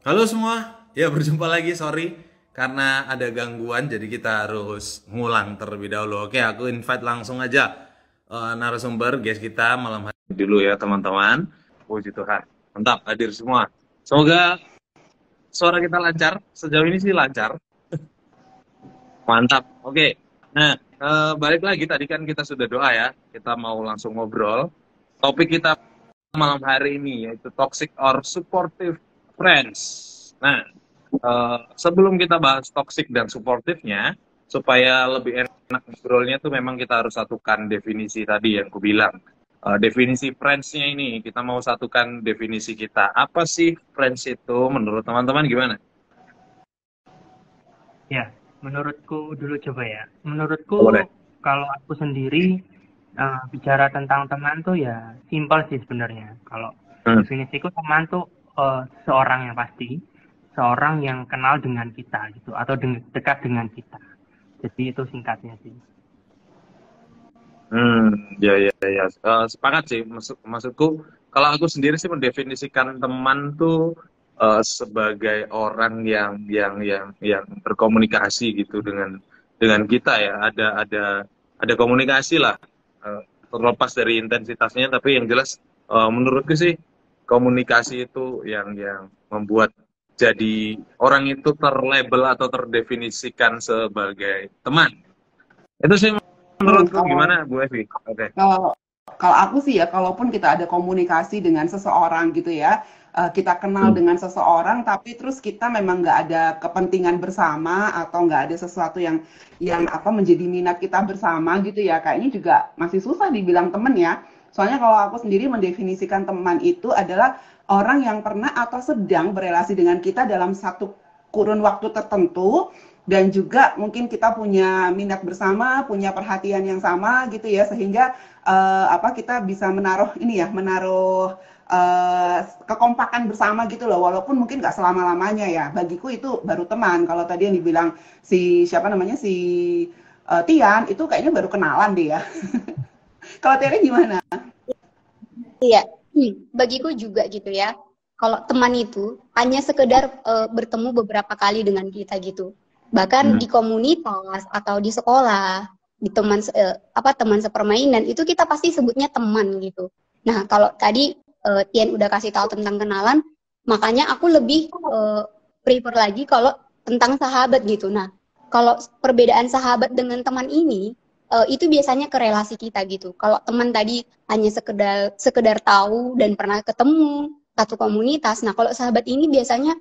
Halo semua, ya berjumpa lagi, sorry karena ada gangguan jadi kita harus ngulang terlebih dahulu. Oke, aku invite langsung aja narasumber guys kita malam hari ini dulu ya teman-teman. Puji Tuhan, mantap hadir semua. Semoga suara kita lancar, sejauh ini sih lancar, mantap. Oke, nah balik lagi tadi kan kita sudah doa ya, kita mau langsung ngobrol. Topik kita malam hari ini yaitu toxic or supportive friends. Nah, sebelum kita bahas toxic dan suportifnya, supaya lebih enak ngobrolnya tuh memang kita harus satukan definisi tadi yang aku bilang. Definisi friends-nya ini, kita mau satukan definisi kita. Apa sih friends itu menurut teman-teman gimana? Ya, menurutku dulu coba ya. Boleh. Menurutku kalau aku sendiri bicara tentang teman tuh ya simpel sih sebenarnya. Kalau Hmm. definisiku teman tuh seorang yang pasti, seorang yang kenal dengan kita gitu atau dekat dengan kita. Jadi itu singkatnya sih. Ya, ya, ya. Sepakat sih. Maksudku, kalau aku sendiri sih mendefinisikan teman tuh sebagai orang yang berkomunikasi gitu dengan kita ya. Ada komunikasi lah. Eh, Terlepas dari intensitasnya, tapi yang jelas menurutku sih komunikasi itu yang membuat jadi orang itu terlabel atau terdefinisikan sebagai teman. Itu sih menurutku Kalau gimana Bu Evi? Oke. kalau kalau aku sih ya, kalaupun kita ada komunikasi dengan seseorang gitu ya, kita kenal Hmm. dengan seseorang, tapi terus kita memang nggak ada kepentingan bersama atau nggak ada sesuatu yang apa menjadi minat kita bersama gitu ya, kayaknya juga masih susah dibilang temen ya. Soalnya kalau aku sendiri mendefinisikan teman itu adalah orang yang pernah atau sedang berelasi dengan kita dalam satu kurun waktu tertentu dan juga mungkin kita punya minat bersama, punya perhatian yang sama gitu ya, sehingga apa kita bisa menaruh ini ya, menaruh kekompakan bersama gitu loh, walaupun mungkin nggak selama lamanya ya. Bagiku itu baru teman. Kalau tadi yang dibilang si siapa namanya si Tian itu kayaknya baru kenalan deh ya. Kalau Tere gimana? Iya, bagiku juga gitu ya. Kalau teman itu hanya sekedar bertemu beberapa kali dengan kita gitu. Bahkan Hmm. di komunitas atau di sekolah, di teman sepermainan itu kita pasti sebutnya teman gitu. Nah, kalau tadi Tian udah kasih tahu tentang kenalan, makanya aku lebih prefer lagi kalau tentang sahabat gitu. Nah, kalau perbedaan sahabat dengan teman ini itu biasanya ke relasi kita gitu. Kalau teman tadi hanya sekedar sekedar tahu dan pernah ketemu satu komunitas. Nah, kalau sahabat ini biasanya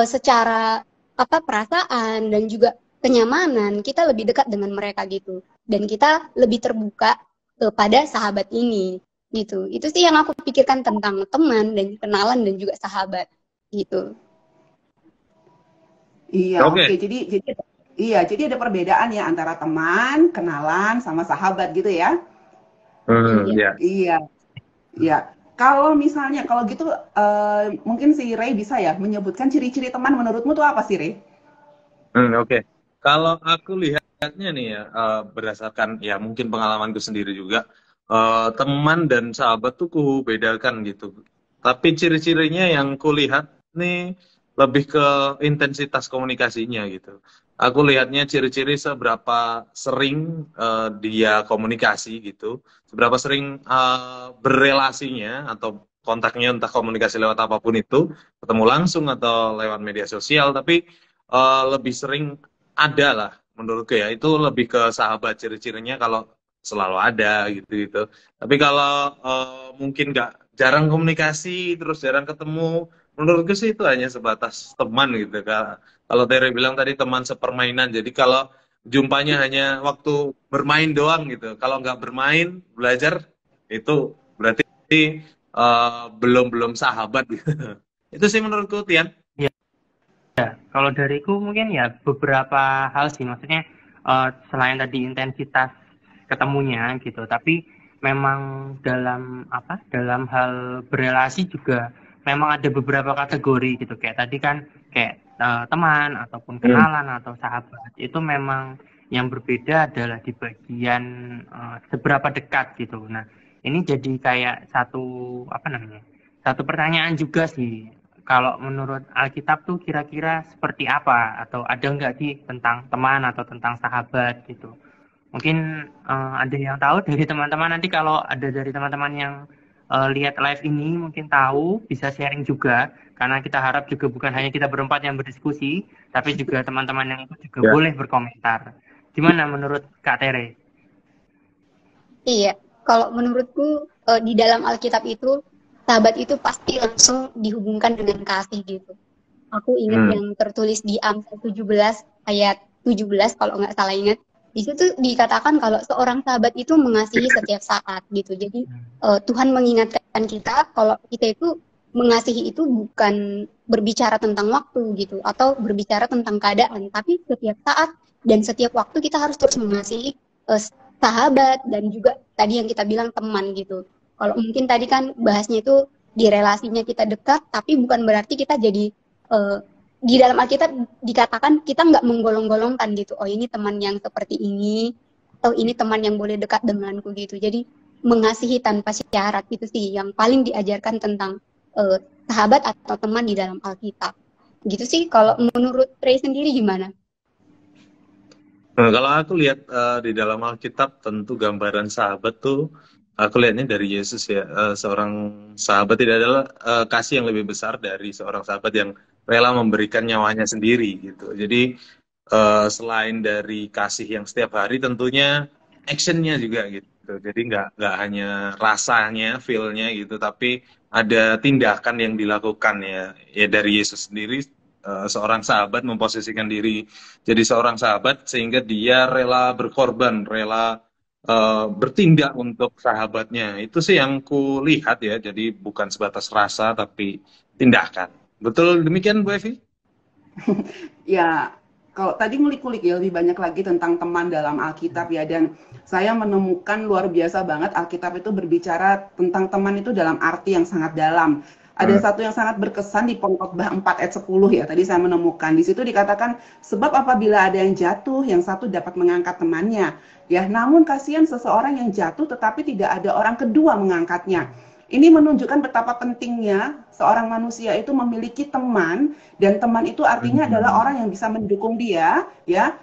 secara apa perasaan dan juga kenyamanan kita lebih dekat dengan mereka gitu. Dan kita lebih terbuka kepada sahabat ini gitu. Itu sih yang aku pikirkan tentang teman dan kenalan dan juga sahabat gitu. Iya, oke. Oke. Jadi iya, jadi ada perbedaan ya antara teman, kenalan, sama sahabat gitu ya. Hmm, Iya. ya. Iya, iya. Kalau misalnya, kalau gitu mungkin si Ray bisa ya menyebutkan ciri-ciri teman menurutmu tuh apa sih, Ray? Oke. Kalau aku lihatnya nih ya, berdasarkan ya mungkin pengalamanku sendiri juga, teman dan sahabat tuh ku bedakan gitu. Tapi ciri-cirinya yang ku lihat nih lebih ke intensitas komunikasinya gitu. Aku lihatnya ciri-ciri seberapa sering dia komunikasi gitu, seberapa sering berelasinya atau kontaknya entah komunikasi lewat apapun itu, ketemu langsung atau lewat media sosial, tapi lebih sering ada lah menurutku ya, itu lebih ke sahabat ciri-cirinya kalau selalu ada gitu gitu. Tapi kalau mungkin nggak, jarang komunikasi terus jarang ketemu, menurutku sih itu hanya sebatas teman gitu. Kalau Tere bilang tadi teman sepermainan, jadi kalau jumpanya hanya waktu bermain doang gitu, kalau nggak bermain belajar, itu berarti belum belum sahabat gitu. Itu sih menurutku, Tian. Ya, kalau dariku mungkin ya beberapa hal sih, maksudnya selain tadi intensitas ketemunya gitu, tapi memang dalam apa, dalam hal berelasi juga memang ada beberapa kategori gitu, kayak tadi kan kayak teman ataupun Hmm. kenalan atau sahabat itu memang yang berbeda adalah di bagian seberapa dekat gitu. Nah, ini jadi kayak satu apa namanya, satu pertanyaan juga sih kalau menurut Alkitab tuh kira-kira seperti apa? Atau ada nggak sih tentang teman atau tentang sahabat gitu? Mungkin ada yang tahu dari teman-teman, nanti kalau ada dari teman-teman yang lihat live ini mungkin tahu, bisa sharing juga, karena kita harap juga bukan hanya kita berempat yang berdiskusi, tapi juga teman-teman yang ikut juga Ya. boleh berkomentar. Gimana menurut Kak Tere? Iya, kalau menurutku di dalam Alkitab itu sahabat itu pasti langsung dihubungkan dengan kasih gitu. Aku ingat yang tertulis di Amsal 17 ayat 17 kalau nggak salah ingat. Di situ dikatakan kalau seorang sahabat itu mengasihi setiap saat gitu. Jadi Tuhan mengingatkan kita kalau kita itu mengasihi itu bukan berbicara tentang waktu gitu atau berbicara tentang keadaan, tapi setiap saat dan setiap waktu kita harus terus mengasihi sahabat dan juga tadi yang kita bilang teman gitu. Kalau mungkin tadi kan bahasnya itu di relasinya kita dekat, tapi bukan berarti kita jadi di dalam Alkitab dikatakan kita nggak menggolong-golongkan gitu. Oh ini teman yang seperti ini, atau ini teman yang boleh dekat denganku gitu. Jadi mengasihi tanpa syarat itu sih yang paling diajarkan tentang sahabat atau teman di dalam Alkitab. Gitu sih. Kalau menurut Ray sendiri gimana? Nah, kalau aku lihat di dalam Alkitab tentu gambaran sahabat tuh aku lihatnya dari Yesus ya. Seorang sahabat tidak adalah kasih yang lebih besar dari seorang sahabat yang rela memberikan nyawanya sendiri gitu. Jadi selain dari kasih yang setiap hari tentunya actionnya juga gitu. Jadi nggak hanya rasanya, feel-nya gitu, tapi ada tindakan yang dilakukan ya dari Yesus sendiri. Seorang sahabat memposisikan diri jadi seorang sahabat sehingga dia rela berkorban, rela bertindak untuk sahabatnya. Itu sih yang ku lihat ya. Jadi bukan sebatas rasa tapi tindakan. Betul demikian Bu Evi? Ya, kalau tadi ngulik-ngulik ya lebih banyak lagi tentang teman dalam Alkitab ya, dan saya menemukan luar biasa banget Alkitab itu berbicara tentang teman itu dalam arti yang sangat dalam. Ada satu yang sangat berkesan di Pengkhotbah 4 ayat 10 ya, tadi saya menemukan. Di situ dikatakan, sebab apabila ada yang jatuh, yang satu dapat mengangkat temannya. Ya, namun kasihan seseorang yang jatuh tetapi tidak ada orang kedua mengangkatnya. Ini menunjukkan betapa pentingnya seorang manusia itu memiliki teman, dan teman itu artinya adalah orang yang bisa mendukung dia, ya,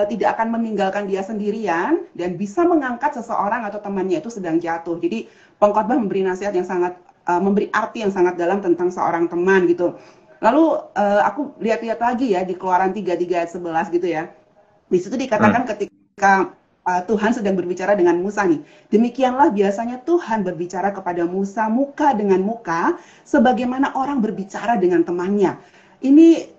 tidak akan meninggalkan dia sendirian dan bisa mengangkat seseorang atau temannya itu sedang jatuh. Jadi Pengkhotbah memberi nasihat yang sangat memberi arti yang sangat dalam tentang seorang teman gitu. Lalu aku lihat-lihat lagi ya di Keluaran 3 ayat 11 gitu ya. Di situ dikatakan ketika Tuhan sedang berbicara dengan Musa nih. Demikianlah biasanya Tuhan berbicara kepada Musa muka dengan muka, sebagaimana orang berbicara dengan temannya. Ini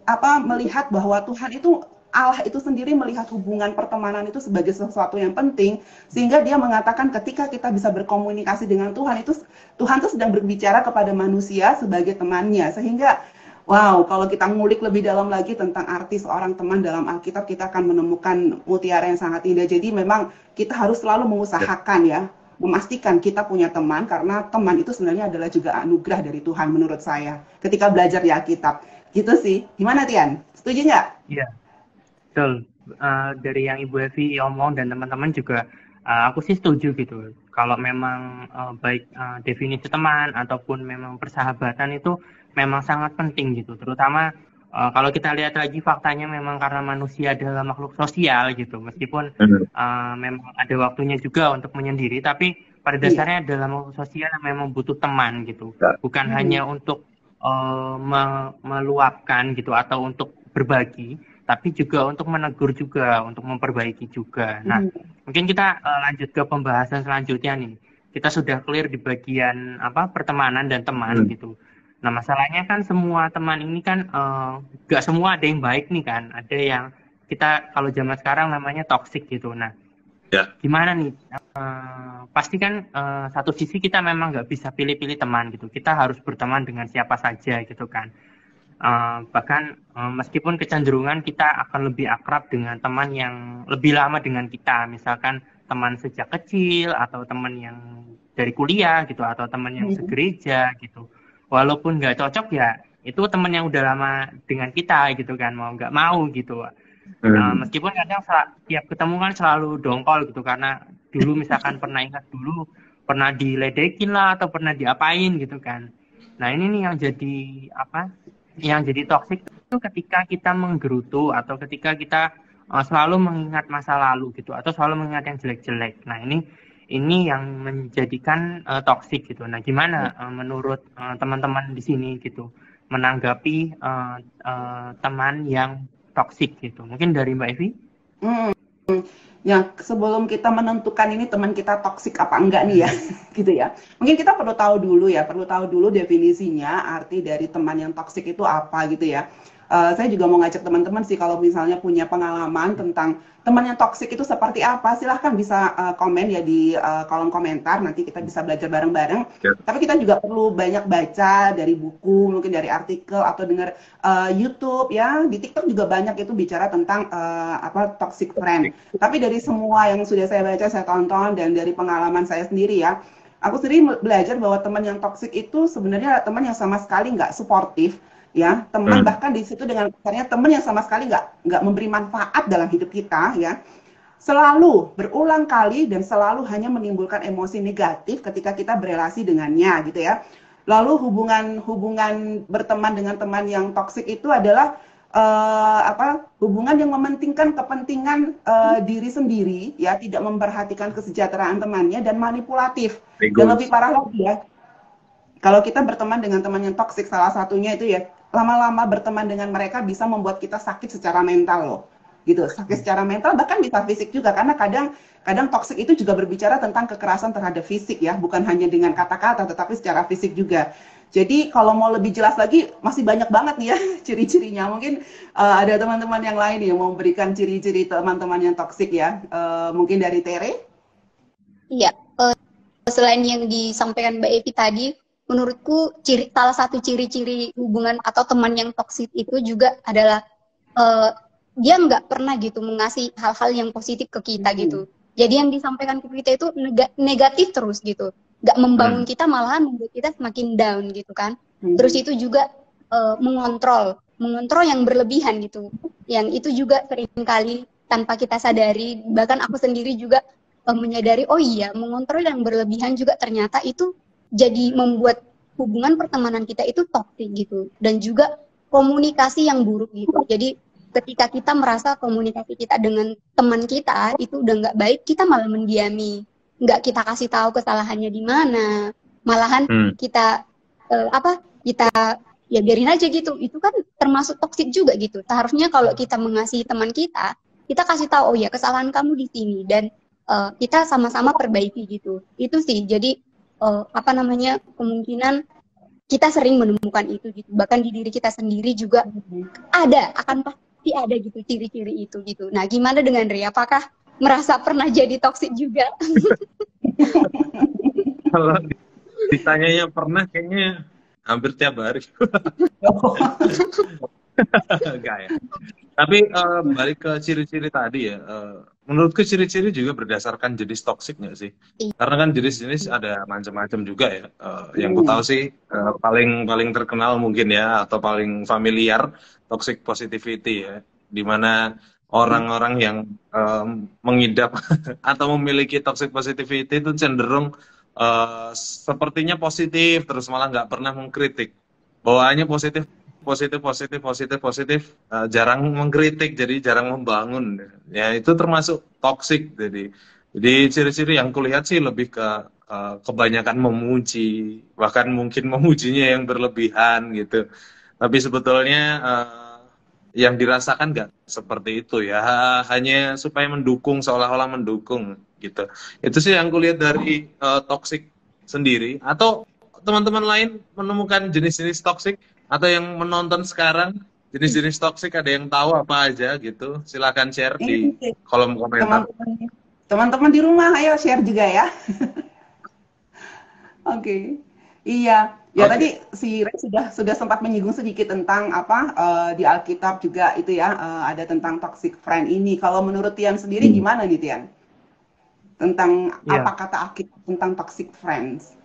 melihat bahwa Tuhan itu, Allah itu sendiri melihat hubungan pertemanan itu sebagai sesuatu yang penting, sehingga dia mengatakan ketika kita bisa berkomunikasi dengan Tuhan, itu Tuhan itu sedang berbicara kepada manusia sebagai temannya. Sehingga wow, kalau kita ngulik lebih dalam lagi tentang arti seorang teman dalam Alkitab, kita akan menemukan mutiara yang sangat indah. Jadi memang kita harus selalu mengusahakan ya, memastikan kita punya teman, karena teman itu sebenarnya adalah juga anugerah dari Tuhan menurut saya. Ketika belajar di Alkitab, gitu sih. Gimana Tian? Setuju nggak? Iya, betul. Dari yang Ibu Evi omong dan teman-teman juga, aku sih setuju gitu. Kalau memang baik definisi teman ataupun memang persahabatan itu memang sangat penting gitu. Terutama kalau kita lihat lagi faktanya memang karena manusia adalah makhluk sosial gitu. Meskipun memang ada waktunya juga untuk menyendiri, tapi pada dasarnya adalah makhluk sosial yang memang butuh teman gitu. Bukan hanya untuk meluapkan gitu atau untuk berbagi, tapi juga untuk menegur juga, untuk memperbaiki juga. Nah, mungkin kita lanjut ke pembahasan selanjutnya nih. Kita sudah clear di bagian pertemanan dan teman gitu. Nah, masalahnya kan semua teman ini kan gak semua ada yang baik nih kan. Ada yang kita kalau zaman sekarang namanya toxic gitu. Nah, gimana nih? Pasti kan satu sisi kita memang nggak bisa pilih-pilih teman gitu. Kita harus berteman dengan siapa saja gitu kan. Bahkan meskipun kecenderungan kita akan lebih akrab dengan teman yang lebih lama dengan kita, misalkan teman sejak kecil atau teman yang dari kuliah gitu, atau teman yang segereja gitu, walaupun nggak cocok ya itu teman yang udah lama dengan kita gitu kan, mau nggak mau gitu. Meskipun kadang tiap ketemu kan selalu dongkol gitu, karena dulu misalkan pernah diledekin lah atau pernah diapain gitu kan. Nah, ini nih yang jadi apa? Yang jadi toksik itu ketika kita menggerutu atau ketika kita selalu mengingat masa lalu gitu atau selalu mengingat yang jelek-jelek. Nah, ini yang menjadikan toksik gitu. Nah, gimana menurut teman-teman di sini gitu menanggapi teman yang toksik gitu? Mungkin dari Mbak Evi? Hmm. Ya, sebelum kita menentukan ini teman kita toksik apa enggak nih ya, gitu ya. Mungkin kita perlu tahu dulu definisinya, arti dari teman yang toksik itu apa gitu ya. Saya juga mau ngajak teman-teman sih kalau misalnya punya pengalaman tentang teman yang toksik itu seperti apa, silahkan bisa komen ya di kolom komentar, nanti kita bisa belajar bareng-bareng. Ya. Tapi kita juga perlu banyak baca dari buku, mungkin dari artikel atau dengar YouTube ya, di TikTok juga banyak itu bicara tentang toxic friend. Tapi dari semua yang sudah saya baca, saya tonton, dan dari pengalaman saya sendiri ya, aku sendiri belajar bahwa teman yang toksik itu sebenarnya teman yang sama sekali nggak suportif, ya, teman bahkan di situ dengan kasarnya teman yang sama sekali nggak memberi manfaat dalam hidup kita, ya, selalu berulang kali dan selalu hanya menimbulkan emosi negatif ketika kita berelasi dengannya, gitu ya. Lalu hubungan berteman dengan teman yang toksik itu adalah hubungan yang mementingkan kepentingan diri sendiri, ya, tidak memperhatikan kesejahteraan temannya dan manipulatif. Dan lebih parah lagi ya, kalau kita berteman dengan teman yang toksik, salah satunya itu ya, lama-lama berteman dengan mereka bisa membuat kita sakit secara mental loh, gitu. Sakit secara mental, bahkan bisa fisik juga, karena kadang toksik itu juga berbicara tentang kekerasan terhadap fisik ya, bukan hanya dengan kata-kata, tetapi secara fisik juga. Jadi kalau mau lebih jelas lagi, masih banyak banget nih ya ciri-cirinya. Mungkin ada teman-teman yang lain yang mau memberikan ciri-ciri teman-teman yang toksik ya. Mungkin dari Tere? Iya, selain yang disampaikan Mbak Evi tadi, menurutku salah satu ciri-ciri hubungan atau teman yang toksik itu juga adalah dia nggak pernah gitu mengasih hal-hal yang positif ke kita gitu. Jadi yang disampaikan ke kita itu negatif terus gitu, nggak membangun kita, malahan membuat kita semakin down gitu kan. Terus itu juga mengontrol yang berlebihan gitu, yang itu juga seringkali tanpa kita sadari, bahkan aku sendiri juga menyadari, oh iya, mengontrol yang berlebihan juga ternyata itu jadi membuat hubungan pertemanan kita itu toksik gitu, dan juga komunikasi yang buruk gitu. Jadi ketika kita merasa komunikasi kita dengan teman kita itu udah nggak baik, kita malah mendiami, nggak kita kasih tahu kesalahannya di mana, malahan kita kita ya biarin aja gitu. Itu kan termasuk toksik juga gitu. Seharusnya kalau kita mengasihi teman kita kasih tahu, oh ya kesalahan kamu di sini, dan kita sama-sama perbaiki gitu. Itu sih. Jadi kemungkinan kita sering menemukan itu gitu. Bahkan di diri kita sendiri juga akan pasti ada gitu ciri-ciri itu gitu. Nah, gimana dengan Ria? Apakah merasa pernah jadi toksik juga? Kalau ditanyanya pernah, kayaknya hampir tiap hari. Enggak ya. Tapi balik ke ciri-ciri tadi ya, menurutku ciri-ciri juga berdasarkan jenis toksik nggak sih? Karena kan jenis-jenis ada macam-macam juga ya. Yang ku tahu sih paling terkenal mungkin ya, atau paling familiar, toxic positivity ya, dimana orang-orang yang mengidap atau memiliki toxic positivity itu cenderung sepertinya positif, terus malah nggak pernah mengkritik. Bawaannya positif, jarang mengkritik, jadi jarang membangun. Ya itu termasuk toksik. Jadi ciri-ciri yang kulihat sih lebih ke kebanyakan memuji, bahkan mungkin memujinya yang berlebihan gitu. Tapi sebetulnya yang dirasakan nggak seperti itu ya, hanya supaya mendukung, seolah-olah mendukung gitu. Itu sih yang kulihat dari toksik sendiri. Atau teman-teman lain menemukan jenis-jenis toksik, atau yang menonton sekarang jenis-jenis toksik ada yang tahu apa aja gitu, silakan share di kolom komentar. Teman-teman di rumah, ayo share juga ya. Oke. Iya, ya tadi si Ray sudah sempat menyinggung sedikit tentang di Alkitab juga itu ya, ada tentang toxic friend ini. Kalau menurut Tian sendiri gimana nih Tian? Tentang apa kata Alkitab tentang toxic friends?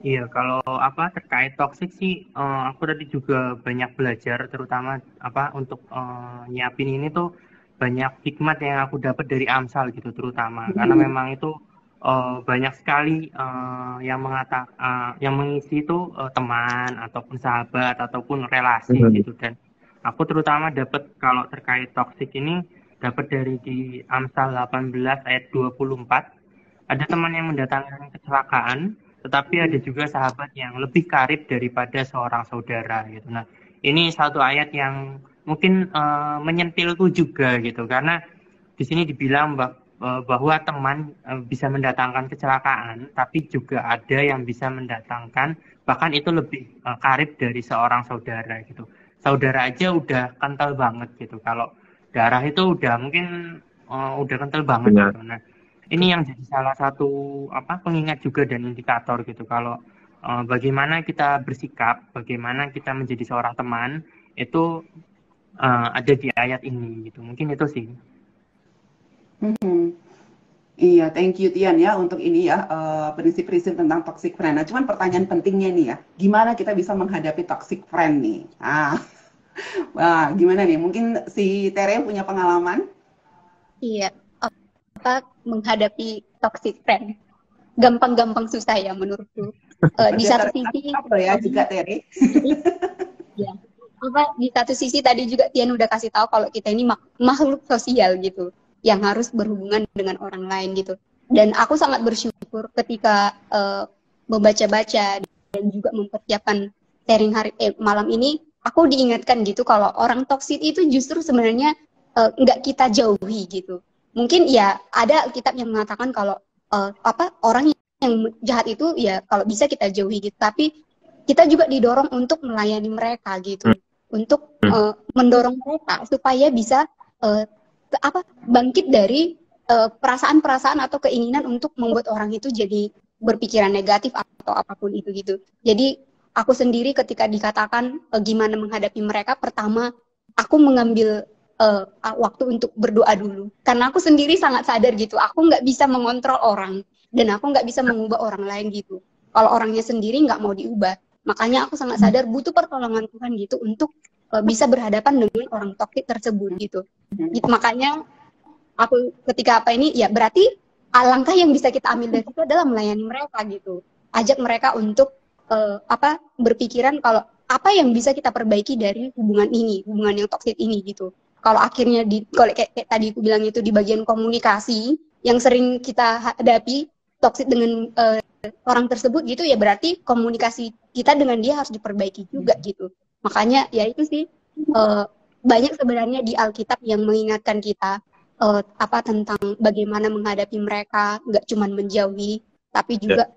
Iya, kalau terkait toxic sih, aku tadi juga banyak belajar, terutama untuk nyiapin ini tuh banyak hikmat yang aku dapat dari Amsal gitu, terutama karena memang itu banyak sekali yang mengisi itu teman ataupun sahabat ataupun relasi Hmm. gitu. Dan aku terutama dapat kalau terkait toksik ini dapat dari di Amsal 18 ayat 24. Ada teman yang mendatangkan kecelakaan, tetapi ada juga sahabat yang lebih karib daripada seorang saudara gitu. Nah, ini satu ayat yang mungkin menyentilku juga gitu, karena di sini dibilang bahwa teman bisa mendatangkan kecelakaan, tapi juga ada yang bisa mendatangkan bahkan itu lebih karib dari seorang saudara gitu. Saudara aja udah kental banget gitu. Kalau darah itu udah mungkin udah kental banget Benar. gitu. Nah, ini yang jadi salah satu pengingat juga dan indikator gitu kalau bagaimana kita bersikap, bagaimana kita menjadi seorang teman itu ada di ayat ini gitu. Mungkin itu sih. Iya, thank you Tian ya untuk ini ya prinsip-prinsip tentang toxic friend. Nah, cuman pertanyaan pentingnya nih ya, gimana kita bisa menghadapi toxic friend nih? Wah, gimana nih? Mungkin si Tere punya pengalaman? Iya, apa menghadapi toxic friend? Gampang-gampang susah ya menurutku. Di Dia satu sisi apa ya tadi juga Tere? ya, di satu sisi tadi juga Tian udah kasih tahu kalau kita ini makhluk sosial gitu, yang harus berhubungan dengan orang lain gitu. Dan aku sangat bersyukur ketika membaca-baca dan juga mempersiapkan sharing malam ini, aku diingatkan gitu kalau orang toksik itu justru sebenarnya nggak kita jauhi gitu. Mungkin ya ada kitab yang mengatakan kalau orang yang jahat itu ya kalau bisa kita jauhi gitu, tapi kita juga didorong untuk melayani mereka gitu, untuk mendorong mereka supaya bisa bangkit dari perasaan-perasaan atau keinginan untuk membuat orang itu jadi berpikiran negatif atau apapun itu gitu. Jadi aku sendiri ketika dikatakan gimana menghadapi mereka, pertama aku mengambil waktu untuk berdoa dulu, karena aku sendiri sangat sadar gitu, aku nggak bisa mengontrol orang dan aku nggak bisa mengubah orang lain gitu. Kalau orangnya sendiri nggak mau diubah, makanya aku sangat sadar butuh pertolongan Tuhan gitu untuk bisa berhadapan dengan orang toksik tersebut gitu. Gitu makanya aku ketika ini ya berarti langkah yang bisa kita ambil dari itu adalah melayani mereka gitu. Ajak mereka untuk berpikiran kalau apa yang bisa kita perbaiki dari hubungan yang toksik ini gitu. Kalau akhirnya kalau kayak tadi aku bilang itu di bagian komunikasi yang sering kita hadapi toksik dengan orang tersebut gitu, ya berarti komunikasi kita dengan dia harus diperbaiki juga gitu. Makanya ya itu sih banyak sebenarnya di Alkitab yang mengingatkan kita tentang bagaimana menghadapi mereka, nggak cuma menjauhi, tapi juga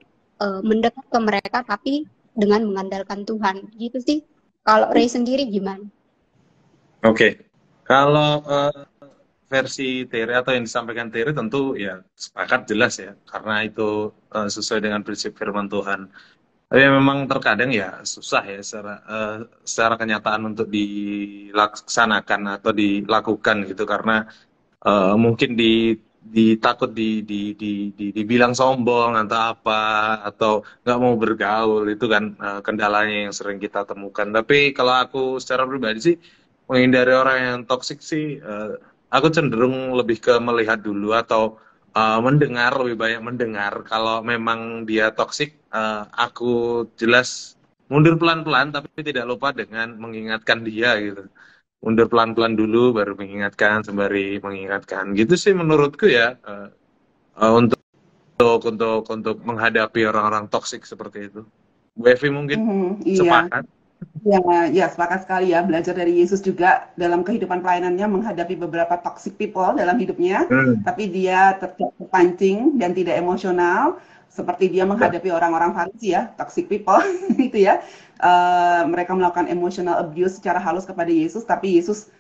mendekat ke mereka, tapi dengan mengandalkan Tuhan. Gitu sih. Kalau Ray sendiri gimana? Oke. Kalau versi Tere atau yang disampaikan Tere tentu ya sepakat jelas ya, karena itu sesuai dengan prinsip firman Tuhan. Tapi memang terkadang ya susah ya secara kenyataan untuk dilaksanakan atau dilakukan gitu, karena mungkin ditakut dibilang sombong atau apa, atau nggak mau bergaul, itu kan kendalanya yang sering kita temukan. Tapi kalau aku secara pribadi sih menghindari orang yang toksik sih, aku cenderung lebih ke melihat dulu atau mendengar, lebih banyak mendengar. Kalau memang dia toksik, aku jelas mundur pelan-pelan, tapi tidak lupa dengan mengingatkan dia gitu. Mundur pelan-pelan dulu, baru mengingatkan, sembari mengingatkan. Gitu sih menurutku ya, untuk menghadapi orang-orang toksik seperti itu. Bu Evi mungkin Iya. sepakat? Ya, sepakat sekali ya. Belajar dari Yesus juga dalam kehidupan pelayanannya menghadapi beberapa toxic people dalam hidupnya, tapi dia tetap terpancing dan tidak emosional, seperti dia menghadapi orang-orang Farisi ya, toxic people itu ya. Mereka melakukan emotional abuse secara halus kepada Yesus, tapi Yesus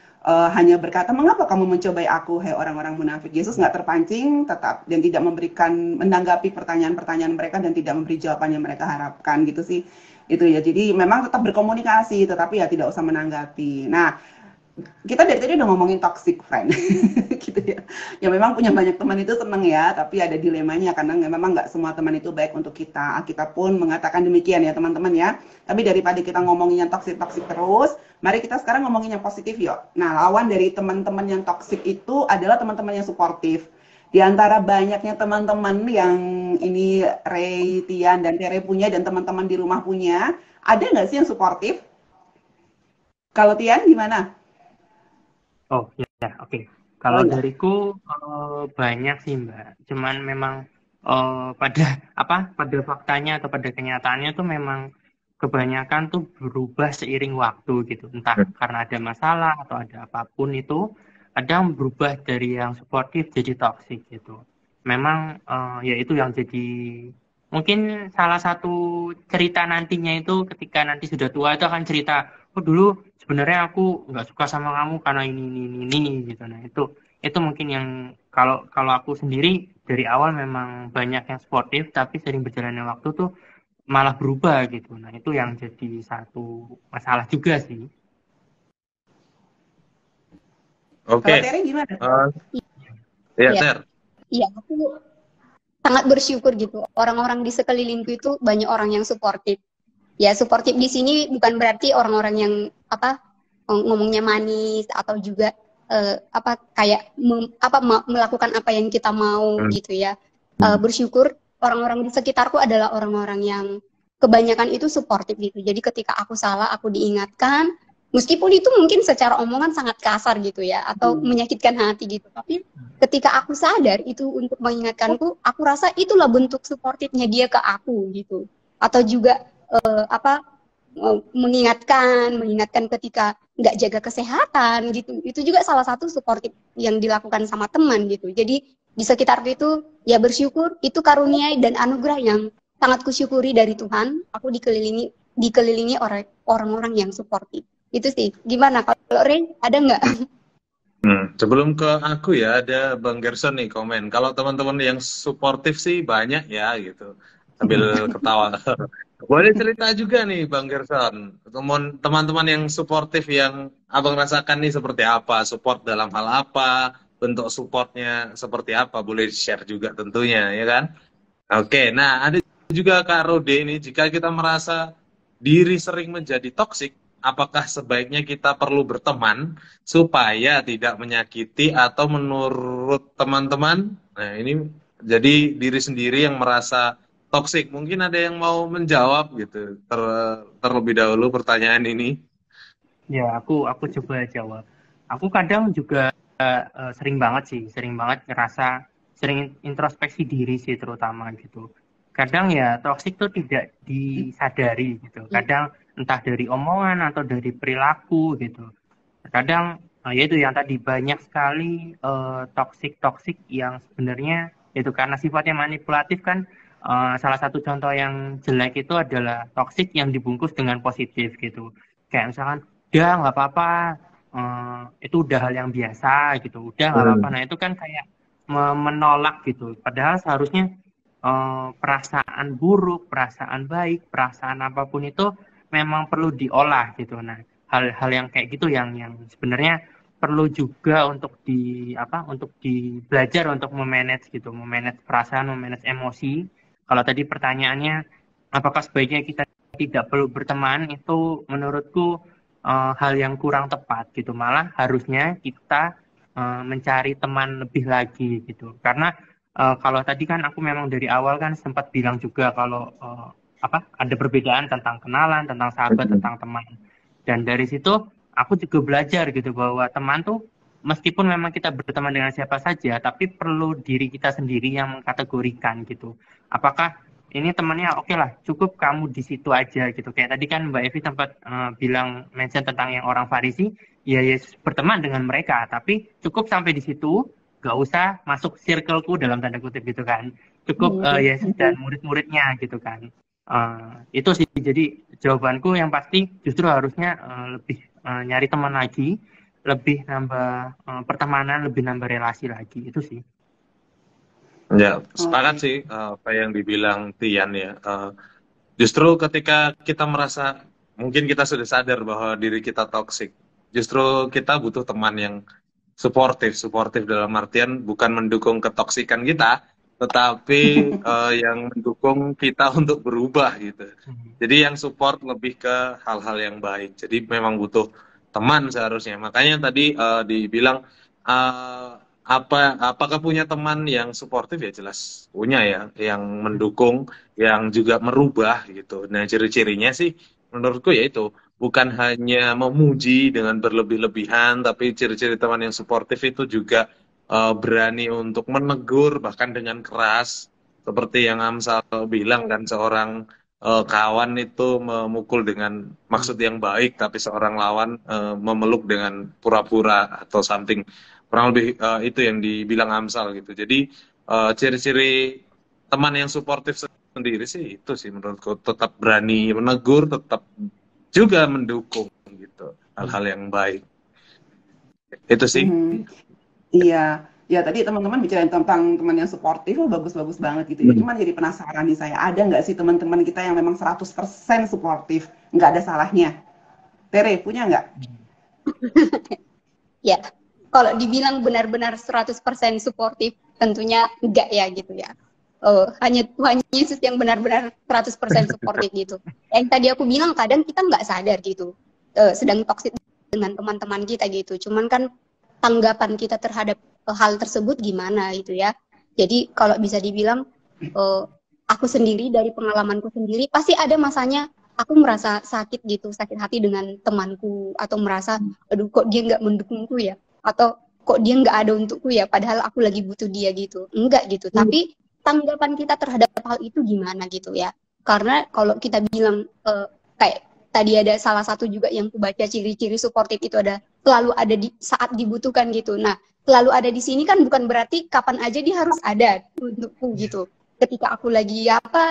hanya berkata, mengapa kamu mencobai aku, hai orang-orang munafik. Yesus nggak terpancing tetap dan tidak menanggapi pertanyaan-pertanyaan mereka dan tidak memberi jawaban yang mereka harapkan gitu sih. Itu ya, jadi memang tetap berkomunikasi, tetapi ya tidak usah menanggapi. Nah, kita dari tadi udah ngomongin toxic friend, gitu ya. Ya memang punya banyak teman itu seneng ya, tapi ada dilemanya karena memang nggak semua teman itu baik untuk kita. Kita pun mengatakan demikian ya teman-teman ya. Tapi daripada kita ngomongin yang toxic terus, mari kita sekarang ngomongin yang positif yuk. Nah, lawan dari teman-teman yang toxic itu adalah teman-teman yang suportif, Di antara banyaknya teman-teman yang ini Ray, Tian, dan Tere punya dan teman-teman di rumah punya, ada nggak sih yang suportif? Kalau Tian gimana? Oh ya, oke. Oh Kalau ya. dariku banyak sih Mbak. Cuman memang pada pada faktanya atau pada kenyataannya tuh memang kebanyakan tuh berubah seiring waktu gitu. Entah karena ada masalah atau ada apapun itu, kadang berubah dari yang suportif jadi toksik gitu. Memang ya itu yang jadi mungkin salah satu cerita nantinya itu ketika nanti sudah tua itu akan cerita, oh dulu sebenarnya aku nggak suka sama kamu karena ini gitu. Nah itu mungkin yang kalau kalau aku sendiri dari awal memang banyak yang sportif tapi sering berjalannya waktu tuh malah berubah gitu. Nah itu yang jadi satu masalah juga sih. Kalau Oke. Tere gimana? Ya, Iya, Ter. iya, aku sangat bersyukur gitu. Orang-orang di sekelilingku itu banyak orang yang suportif. Ya, suportif di sini bukan berarti orang-orang yang ngomongnya manis atau juga kayak melakukan apa yang kita mau Hmm. gitu ya. Bersyukur orang-orang di sekitarku adalah orang-orang yang kebanyakan itu suportif gitu. Jadi ketika aku salah, aku diingatkan, meskipun itu mungkin secara omongan sangat kasar gitu ya, atau menyakitkan hati gitu. Tapi ketika aku sadar itu untuk mengingatkanku, aku rasa itulah bentuk suportifnya dia ke aku gitu. Atau juga mengingatkan ketika nggak jaga kesehatan gitu. Itu juga salah satu suportif yang dilakukan sama teman gitu. Jadi di sekitarku itu ya bersyukur, itu karunia dan anugerah yang sangat kusyukuri dari Tuhan. Aku dikelilingi orang-orang yang suportif. Itu sih. Gimana kalau Ray, ada nggak? Sebelum ke aku ya, ada Bang Gerson nih komen. Kalau teman-teman yang suportif sih banyak ya gitu. Sambil ketawa. Boleh cerita juga nih Bang Gerson. Teman-teman yang suportif yang Abang rasakan nih seperti apa? Support dalam hal apa? Bentuk supportnya seperti apa? Boleh share juga tentunya, ya kan? Oke, nah ada juga Kak Rode ini, jika kita merasa diri sering menjadi toksik, apakah sebaiknya kita perlu berteman supaya tidak menyakiti atau menurut teman-teman, nah ini jadi diri sendiri yang merasa toksik. Mungkin ada yang mau menjawab gitu, terlebih dahulu pertanyaan ini. Ya, aku coba jawab. Aku kadang juga sering banget ngerasa, sering introspeksi diri sih terutama gitu. Kadang ya toksik tuh tidak disadari gitu. Kadang entah dari omongan atau dari perilaku gitu. Kadang ya itu yang tadi banyak sekali toksik yang sebenarnya itu karena sifatnya manipulatif kan. Salah satu contoh yang jelek itu adalah toksik yang dibungkus dengan positif gitu. Kayak misalkan udah nggak apa-apa, itu udah hal yang biasa gitu, udah nggak apa-apa. Nah itu kan kayak menolak gitu, padahal seharusnya perasaan buruk, perasaan baik, perasaan apapun itu memang perlu diolah gitu. Nah hal-hal yang kayak gitu yang sebenarnya perlu juga untuk belajar untuk memanage gitu, memanage perasaan, memanage emosi. Kalau tadi pertanyaannya apakah sebaiknya kita tidak perlu berteman, itu menurutku hal yang kurang tepat gitu. Malah harusnya kita mencari teman lebih lagi gitu. Karena kalau tadi kan aku memang dari awal kan sempat bilang juga kalau ada perbedaan tentang kenalan, tentang sahabat, tentang teman. Dan dari situ aku juga belajar gitu bahwa teman tuh meskipun memang kita berteman dengan siapa saja, tapi perlu diri kita sendiri yang mengkategorikan gitu. Apakah ini temannya oke lah, cukup kamu di situ aja gitu. Kayak tadi kan Mbak Evi tempat bilang mention tentang yang orang Farisi, ya Yesus berteman dengan mereka, tapi cukup sampai di situ, gak usah masuk circleku dalam tanda kutip gitu kan. Cukup Yesus dan murid-muridnya gitu kan. Itu sih, jadi jawabanku yang pasti justru harusnya lebih nyari teman lagi, lebih nambah pertemanan, lebih nambah relasi lagi, itu sih. Ya, sepakat sih apa yang dibilang Tian ya. Justru ketika kita merasa mungkin kita sudah sadar bahwa diri kita toksik, justru kita butuh teman yang suportif dalam artian bukan mendukung ketoksikan kita, tetapi yang mendukung kita untuk berubah gitu. Jadi yang support lebih ke hal-hal yang baik. Jadi memang butuh teman seharusnya. Makanya tadi dibilang apakah punya teman yang suportif? Ya jelas punya ya, yang mendukung, yang juga merubah gitu. Nah, ciri-cirinya sih menurutku ya itu bukan hanya memuji dengan berlebih-lebihan, tapi ciri-ciri teman yang suportif itu juga berani untuk menegur bahkan dengan keras, seperti yang Amsal bilang kan, seorang kawan itu memukul dengan maksud yang baik, tapi seorang lawan memeluk dengan pura-pura atau something. Kurang lebih itu yang dibilang Amsal gitu. Jadi ciri-ciri teman yang suportif sendiri sih itu sih menurutku, tetap berani menegur, tetap juga mendukung gitu, hal-hal yang baik. Itu sih. Iya, ya tadi teman-teman bicarain tentang teman yang suportif, bagus-bagus banget gitu ya. Cuman jadi penasaran nih saya, ada nggak sih teman-teman kita yang memang 100% suportif, nggak ada salahnya? Tere, punya nggak? Ya, kalau dibilang benar-benar 100% suportif, tentunya enggak ya gitu ya. Hanya Tuhan Yesus yang benar-benar 100% suportif gitu. Yang tadi aku bilang kadang kita nggak sadar gitu, sedang toksik dengan teman-teman kita gitu. Cuman kan tanggapan kita terhadap hal tersebut gimana gitu ya. Jadi kalau bisa dibilang aku sendiri dari pengalamanku sendiri pasti ada masanya aku merasa sakit gitu, sakit hati dengan temanku atau merasa aduh kok dia nggak mendukungku ya, atau kok dia nggak ada untukku ya, padahal aku lagi butuh dia gitu. Enggak gitu. Tapi tanggapan kita terhadap hal itu gimana gitu ya. Karena kalau kita bilang kayak tadi ada salah satu juga yang aku baca ciri-ciri suportif itu ada selalu ada di saat dibutuhkan gitu. Nah, selalu ada di sini kan bukan berarti kapan aja dia harus ada untukku gitu. Ketika aku lagi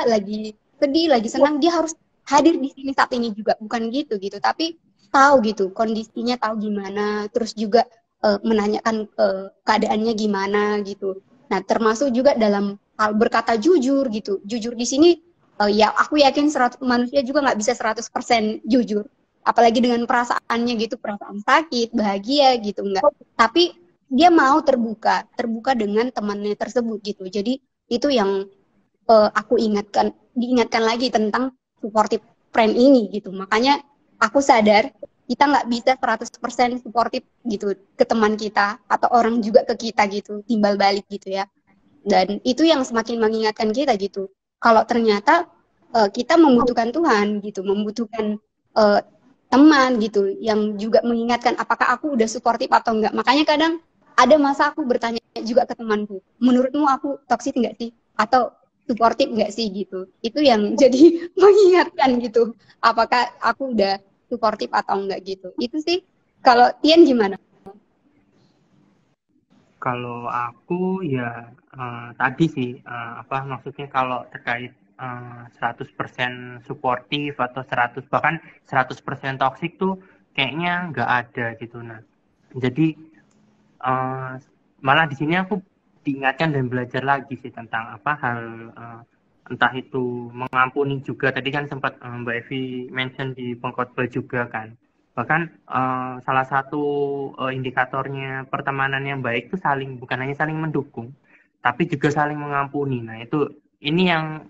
lagi sedih, lagi senang, dia harus hadir di sini saat ini juga, bukan gitu gitu. Tapi tahu gitu kondisinya, tahu gimana, terus juga menanyakan keadaannya gimana gitu. Nah, termasuk juga dalam hal berkata jujur gitu. Jujur di sini ya aku yakin manusia juga nggak bisa 100% jujur. Apalagi dengan perasaannya gitu, perasaan sakit, bahagia gitu, enggak. Tapi dia mau terbuka dengan temannya tersebut gitu. Jadi itu yang aku diingatkan lagi tentang supportive friend ini gitu. Makanya aku sadar kita nggak bisa 100% supportive gitu ke teman kita atau orang juga ke kita gitu, timbal balik gitu ya. Dan itu yang semakin mengingatkan kita gitu. Kalau ternyata kita membutuhkan Tuhan gitu, membutuhkan teman gitu yang juga mengingatkan apakah aku udah suportif atau enggak. Makanya kadang ada masa aku bertanya juga ke temanku, menurutmu aku toksik enggak sih? Atau suportif enggak sih gitu. Itu yang jadi mengingatkan gitu, apakah aku udah suportif atau enggak gitu. Itu sih. Kalau Tian gimana? Kalau aku ya tadi sih apa maksudnya kalau terkait 100% suportif atau 100 bahkan 100% toksik tuh kayaknya nggak ada gitu. Nah, jadi malah di sini aku diingatkan dan belajar lagi sih tentang apa hal entah itu mengampuni juga. Tadi kan sempat Mbak Evi mention di pengkhotbah juga kan. Bahkan salah satu indikatornya pertemanan yang baik itu bukan hanya saling mendukung, tapi juga saling mengampuni. Nah itu ini yang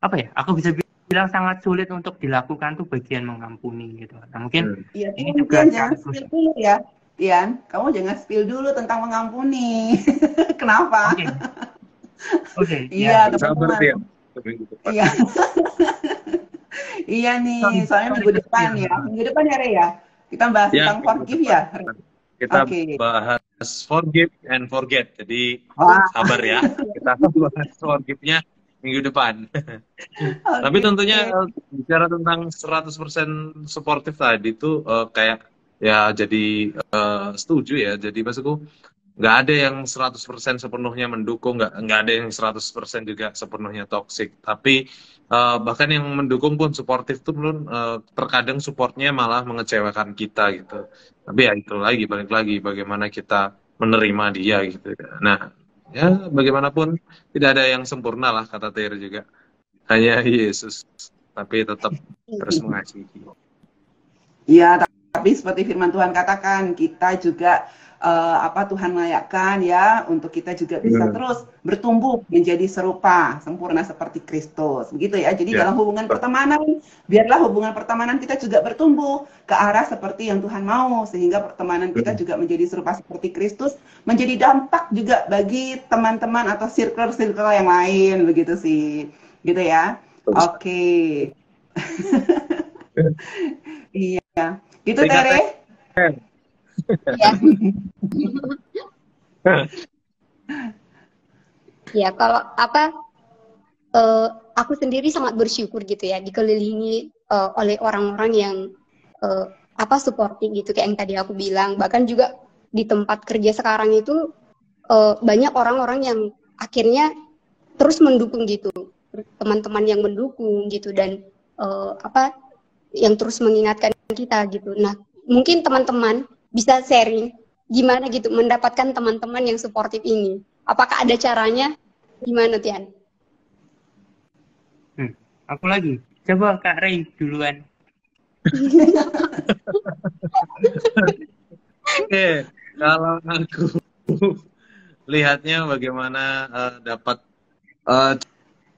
apa ya? Aku bisa bilang sangat sulit untuk dilakukan tuh bagian mengampuni gitu. Nah mungkin ini juga jangan spill dulu ya, Tian. Kamu jangan spill dulu tentang mengampuni. Kenapa? Oke. Iya, teman-teman. Iya. Iya nih, soalnya minggu depan ya. Minggu depan ya, Re ya. Kita bahas tentang forgive ya. Kita bahas forgive and forget. Jadi sabar ya. Kita bahas forgive-nya minggu depan. Tapi tentunya bicara tentang 100% suportif tadi itu kayak ya jadi setuju ya. Jadi maksudku nggak ada yang 100% sepenuhnya mendukung, nggak ada yang 100% juga sepenuhnya toksik. Tapi bahkan yang mendukung pun suportif tuh terkadang supportnya malah mengecewakan kita gitu. Tapi ya itu lagi balik lagi bagaimana kita menerima dia gitu. Nah ya bagaimanapun tidak ada yang sempurna lah kata Tere juga. Hanya Yesus, tapi tetap terus mengasihi. Iya, tapi Tapi seperti firman Tuhan katakan, kita juga Tuhan layakkan ya untuk kita juga bisa terus bertumbuh menjadi serupa sempurna seperti Kristus, begitu ya. Jadi dalam hubungan pertemanan, biarlah hubungan pertemanan kita juga bertumbuh ke arah seperti yang Tuhan mau, sehingga pertemanan kita juga menjadi serupa seperti Kristus, menjadi dampak juga bagi teman-teman atau circle-circle yang lain, begitu sih, gitu ya. Oke. Iya, gitu Tere. Ya. Ya, kalau aku sendiri sangat bersyukur gitu ya, dikelilingi oleh orang-orang yang supporting gitu, kayak yang tadi aku bilang. Bahkan juga di tempat kerja sekarang itu banyak orang-orang yang akhirnya terus mendukung gitu, teman-teman yang mendukung gitu, dan yang terus mengingatkan kita gitu. Nah, mungkin teman-teman bisa sharing gimana gitu mendapatkan teman-teman yang suportif ini. Apakah ada caranya? Gimana, Tian? Aku lagi. Coba Kak Ray duluan. Oke, kalau aku lihatnya bagaimana dapat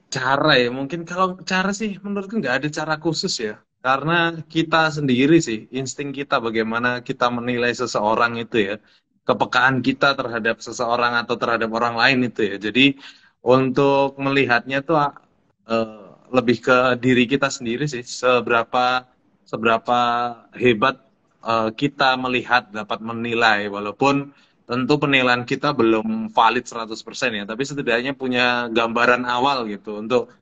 cara ya. Mungkin kalau cara sih menurutku nggak ada cara khusus ya. Karena kita sendiri sih, insting kita bagaimana kita menilai seseorang itu ya. Kepekaan kita terhadap seseorang atau terhadap orang lain itu ya. Jadi untuk melihatnya tuh lebih ke diri kita sendiri sih. Seberapa hebat kita melihat, dapat menilai. Walaupun tentu penilaian kita belum valid 100% ya. Tapi setidaknya punya gambaran awal gitu. Untuk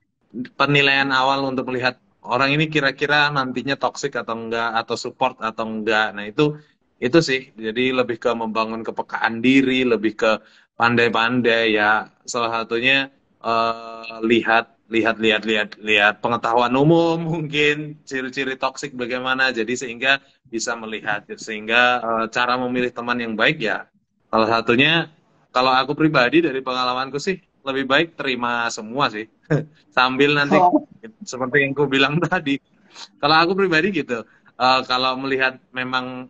penilaian awal untuk melihat orang ini kira-kira nantinya toksik atau enggak, atau support atau enggak. Nah itu sih, jadi lebih ke membangun kepekaan diri, lebih ke pandai-pandai ya. Salah satunya lihat pengetahuan umum, mungkin ciri-ciri toksik bagaimana. Jadi sehingga bisa melihat, sehingga cara memilih teman yang baik ya. Salah satunya, kalau aku pribadi dari pengalamanku sih lebih baik terima semua sih. Sambil nanti seperti yang aku bilang tadi, kalau aku pribadi gitu, kalau melihat memang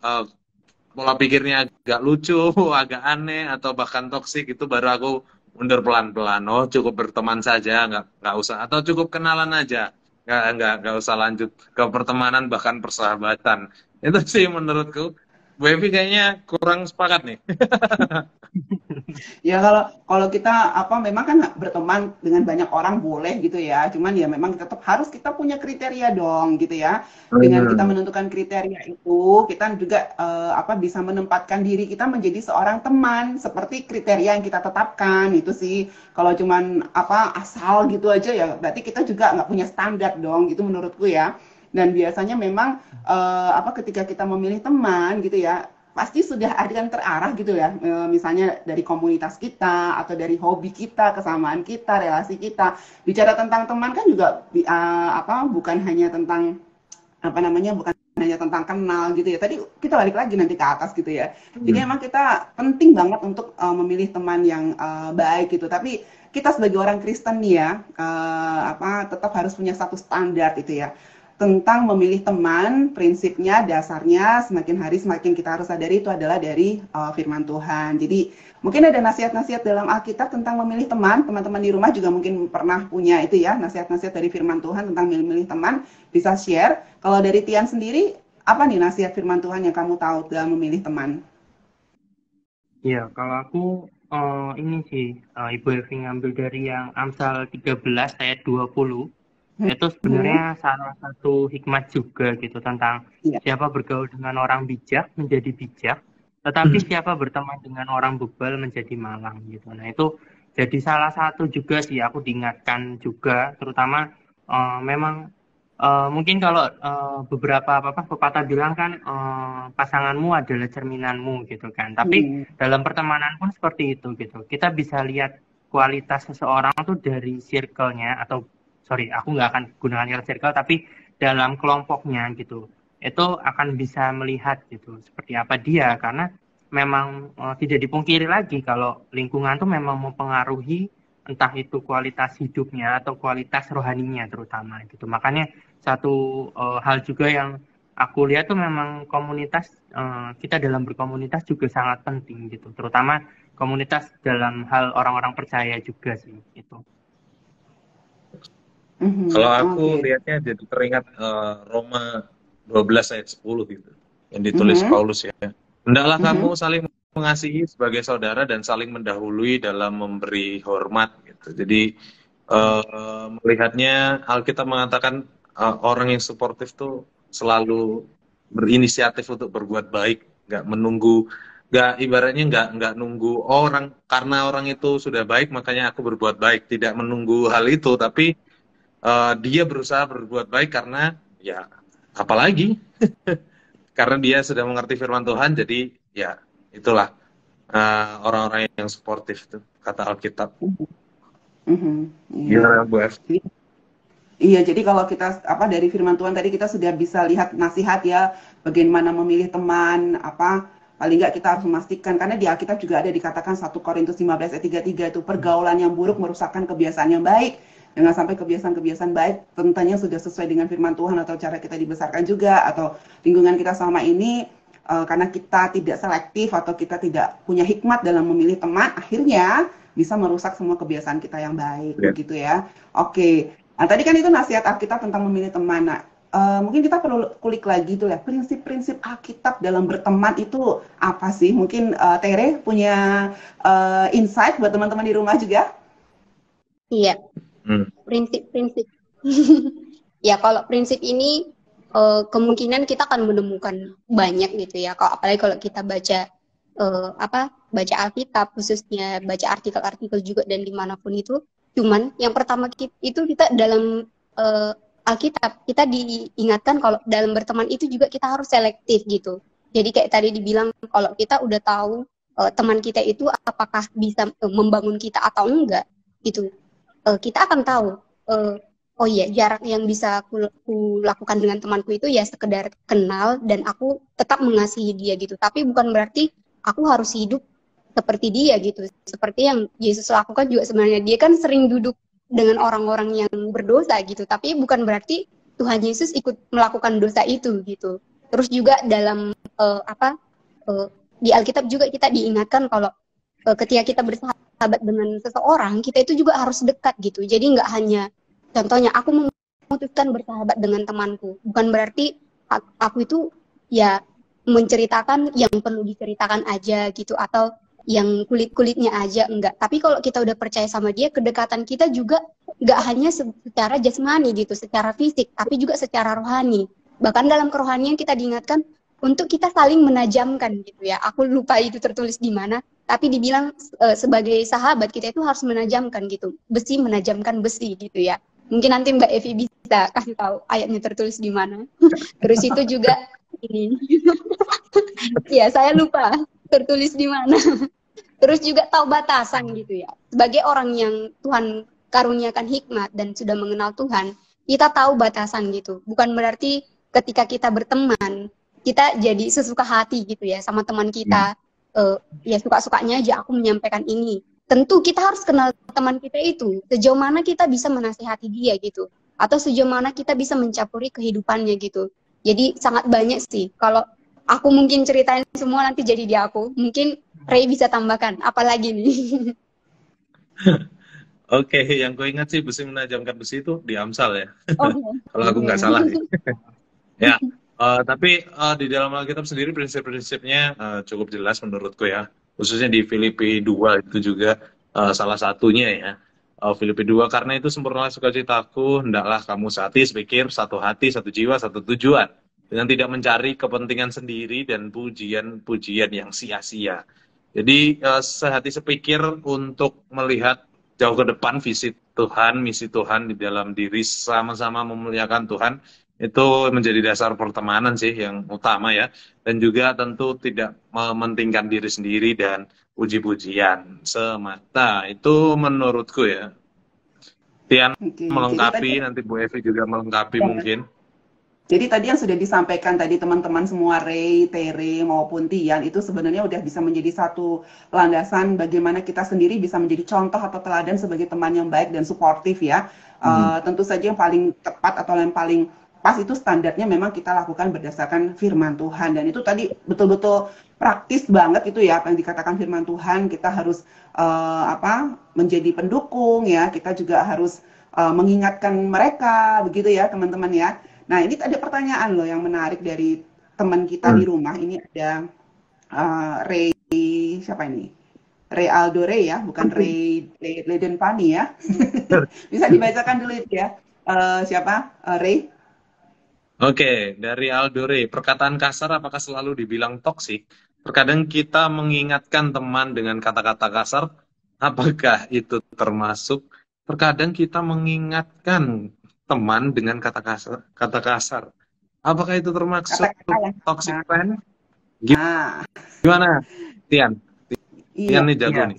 pola pikirnya agak lucu, agak aneh atau bahkan toksik, itu baru aku mundur pelan-pelan. Oh, cukup berteman saja, nggak usah, atau cukup kenalan aja, nggak usah lanjut ke pertemanan bahkan persahabatan. Itu sih menurutku. Bu Evi kayaknya kurang sepakat nih. Ya kalau kita memang kan berteman dengan banyak orang boleh gitu ya. Cuman ya memang tetap harus kita punya kriteria dong gitu ya. Dengan kita menentukan kriteria itu, kita juga bisa menempatkan diri kita menjadi seorang teman seperti kriteria yang kita tetapkan. Itu sih. Kalau cuman asal gitu aja ya berarti kita juga nggak punya standar dong gitu menurutku ya. Dan biasanya memang ketika kita memilih teman gitu ya, pasti sudah ada yang terarah gitu ya, misalnya dari komunitas kita atau dari hobi kita, kesamaan kita, relasi kita. Bicara tentang teman kan juga bukan hanya tentang bukan hanya tentang kenal gitu ya. Tadi kita balik lagi nanti ke atas gitu ya. Jadi emang kita penting banget untuk memilih teman yang baik gitu. Tapi kita sebagai orang Kristen nih ya, tetap harus punya satu standar itu ya. Tentang memilih teman, prinsipnya, dasarnya, semakin hari semakin kita harus sadari itu adalah dari firman Tuhan. Jadi mungkin ada nasihat-nasihat dalam Alkitab tentang memilih teman. Teman-teman di rumah juga mungkin pernah punya itu ya, nasihat-nasihat dari firman Tuhan tentang memilih teman. Bisa share. Kalau dari Tian sendiri, apa nih nasihat firman Tuhan yang kamu tahu dalam memilih teman? Iya, kalau aku ini sih, Ibu Evi ngambil dari yang Amsal 13 ayat 20. Itu sebenarnya salah satu hikmat juga gitu tentang siapa bergaul dengan orang bijak menjadi bijak, tetapi siapa berteman dengan orang bebal menjadi malang gitu. Nah itu jadi salah satu juga sih aku diingatkan juga, terutama memang mungkin kalau beberapa pepatah bilang kan pasanganmu adalah cerminanmu gitu kan. Tapi dalam pertemanan pun seperti itu gitu. Kita bisa lihat kualitas seseorang tuh dari circle-nya atau aku nggak akan gunakan circle, tapi dalam kelompoknya gitu, itu akan bisa melihat gitu seperti apa dia, karena memang tidak dipungkiri lagi kalau lingkungan tuh memang mempengaruhi entah itu kualitas hidupnya atau kualitas rohaninya terutama gitu. Makanya satu hal juga yang aku lihat tuh memang komunitas, kita dalam berkomunitas juga sangat penting gitu, terutama komunitas dalam hal orang-orang percaya juga sih itu. Kalau aku Oke. lihatnya jadi teringat Roma 12 ayat 10 gitu, yang ditulis Paulus ya. Hendaklah kamu saling mengasihi sebagai saudara dan saling mendahului dalam memberi hormat gitu. Jadi melihatnya Alkitab mengatakan orang yang suportif tuh selalu berinisiatif untuk berbuat baik, nggak menunggu, nggak ibaratnya nggak nunggu orang karena orang itu sudah baik makanya aku berbuat baik, tidak menunggu hal itu, tapi dia berusaha berbuat baik karena ya apalagi karena dia sudah mengerti firman Tuhan, jadi ya itulah orang-orang yang sportif itu kata Alkitab. Iya. Gimana Bu F? Iya, jadi kalau kita dari firman Tuhan tadi kita sudah bisa lihat nasihat ya, bagaimana memilih teman, paling nggak kita harus memastikan karena di Alkitab juga ada dikatakan 1 Korintus 15 ayat 33 itu pergaulan yang buruk merusakkan kebiasaan yang baik. Jangan sampai kebiasaan-kebiasaan baik tentunya sudah sesuai dengan firman Tuhan atau cara kita dibesarkan juga atau lingkungan kita selama ini karena kita tidak selektif atau kita tidak punya hikmat dalam memilih teman, akhirnya bisa merusak semua kebiasaan kita yang baik, begitu ya. Oke. Nah, tadi kan itu nasihat Alkitab tentang memilih teman. Nah, mungkin kita perlu kulik lagi tuh ya, prinsip-prinsip Alkitab dalam berteman itu apa sih? Mungkin Tere punya insight buat teman-teman di rumah juga? Iya, prinsip-prinsip. Ya, kalau prinsip ini kemungkinan kita akan menemukan banyak gitu ya. Apalagi kalau kita baca baca Alkitab, khususnya baca artikel-artikel juga dan dimanapun itu. Cuman yang pertama itu kita dalam Alkitab kita diingatkan kalau dalam berteman itu juga kita harus selektif gitu. Jadi kayak tadi dibilang kalau kita udah tahu teman kita itu apakah bisa membangun kita atau enggak gitu. Kita akan tahu oh iya jarak yang bisa aku lakukan dengan temanku itu ya sekedar kenal dan aku tetap mengasihi dia gitu. Tapi bukan berarti aku harus hidup seperti dia gitu. Seperti yang Yesus lakukan juga sebenarnya. Dia kan sering duduk dengan orang-orang yang berdosa gitu. Tapi bukan berarti Tuhan Yesus ikut melakukan dosa itu gitu. Terus juga dalam di Alkitab juga kita diingatkan kalau ketika kita bersahabat dengan seseorang, kita itu juga harus dekat gitu. Jadi nggak hanya, contohnya aku memutuskan bersahabat dengan temanku. Bukan berarti aku itu ya menceritakan yang perlu diceritakan aja gitu. Atau yang kulit-kulitnya aja, enggak. Tapi kalau kita udah percaya sama dia, kedekatan kita juga nggak hanya secara jasmani gitu, secara fisik, tapi juga secara rohani. Bahkan dalam kerohanian kita diingatkan untuk kita saling menajamkan gitu ya. Aku lupa itu tertulis di mana, tapi dibilang sebagai sahabat kita itu harus menajamkan gitu. Besi menajamkan besi gitu ya. Mungkin nanti Mbak Evi bisa kasih tahu ayatnya tertulis di mana. Terus itu juga ini. Ya, saya lupa tertulis di mana. Terus juga tahu batasan gitu ya. Sebagai orang yang Tuhan karuniakan hikmat dan sudah mengenal Tuhan, kita tahu batasan gitu. Bukan berarti ketika kita berteman, kita jadi sesuka hati gitu ya sama teman kita. Ya suka-sukanya aja aku menyampaikan ini. Tentu kita harus kenal teman kita itu. Sejauh mana kita bisa menasihati dia gitu. Atau sejauh mana kita bisa mencampuri kehidupannya gitu. Jadi sangat banyak sih. Kalau aku mungkin ceritain semua nanti jadi di aku. Mungkin Ray bisa tambahkan. Apalagi nih? Oke, yang gue ingat sih besi menajamkan besi itu di Amsal ya. Okay. Kalau aku nggak salah ya. Tapi di dalam Alkitab sendiri prinsip-prinsipnya cukup jelas menurutku ya. Khususnya di Filipi 2 itu juga salah satunya ya. Filipi 2, karena itu sempurnalah sukacitaku, hendaklah kamu sepikir, satu hati, satu jiwa, satu tujuan. Dengan tidak mencari kepentingan sendiri dan pujian-pujian yang sia-sia. Jadi sehati sepikir untuk melihat jauh ke depan visi Tuhan, misi Tuhan di dalam diri, sama-sama memuliakan Tuhan, itu menjadi dasar pertemanan sih yang utama ya. Dan juga tentu tidak mementingkan diri sendiri dan puji-pujian semata. Itu menurutku ya. Tian melengkapi, nanti Bu Evi juga melengkapi mungkin. Jadi tadi yang sudah disampaikan tadi teman-teman semua, Ray, Tere, maupun Tian, itu sebenarnya udah bisa menjadi satu landasan bagaimana kita sendiri bisa menjadi contoh atau teladan sebagai teman yang baik dan suportif ya. Tentu saja yang paling tepat atau yang paling pas itu standarnya memang kita lakukan berdasarkan firman Tuhan, dan itu tadi betul-betul praktis banget itu ya apa yang dikatakan firman Tuhan. Kita harus menjadi pendukung ya, kita juga harus mengingatkan mereka begitu ya teman-teman ya. Nah, ini ada pertanyaan loh yang menarik dari teman kita di rumah. Ini ada Ray, siapa ini? Ray Aldo Ray ya, bukan Ray Leden Pani ya. Bisa dibacakan dulu itu ya. Siapa? Ray? Oke, dari Aldo Ray, perkataan kasar apakah selalu dibilang toksik? Terkadang kita mengingatkan teman dengan kata-kata kasar, apakah itu termasuk? Terkadang kita mengingatkan teman dengan kata kasar. Apakah itu termasuk Kata-kata yang toxic kasar. friend? Nah, Gimana, Tian? iya, Tian nih jago nih.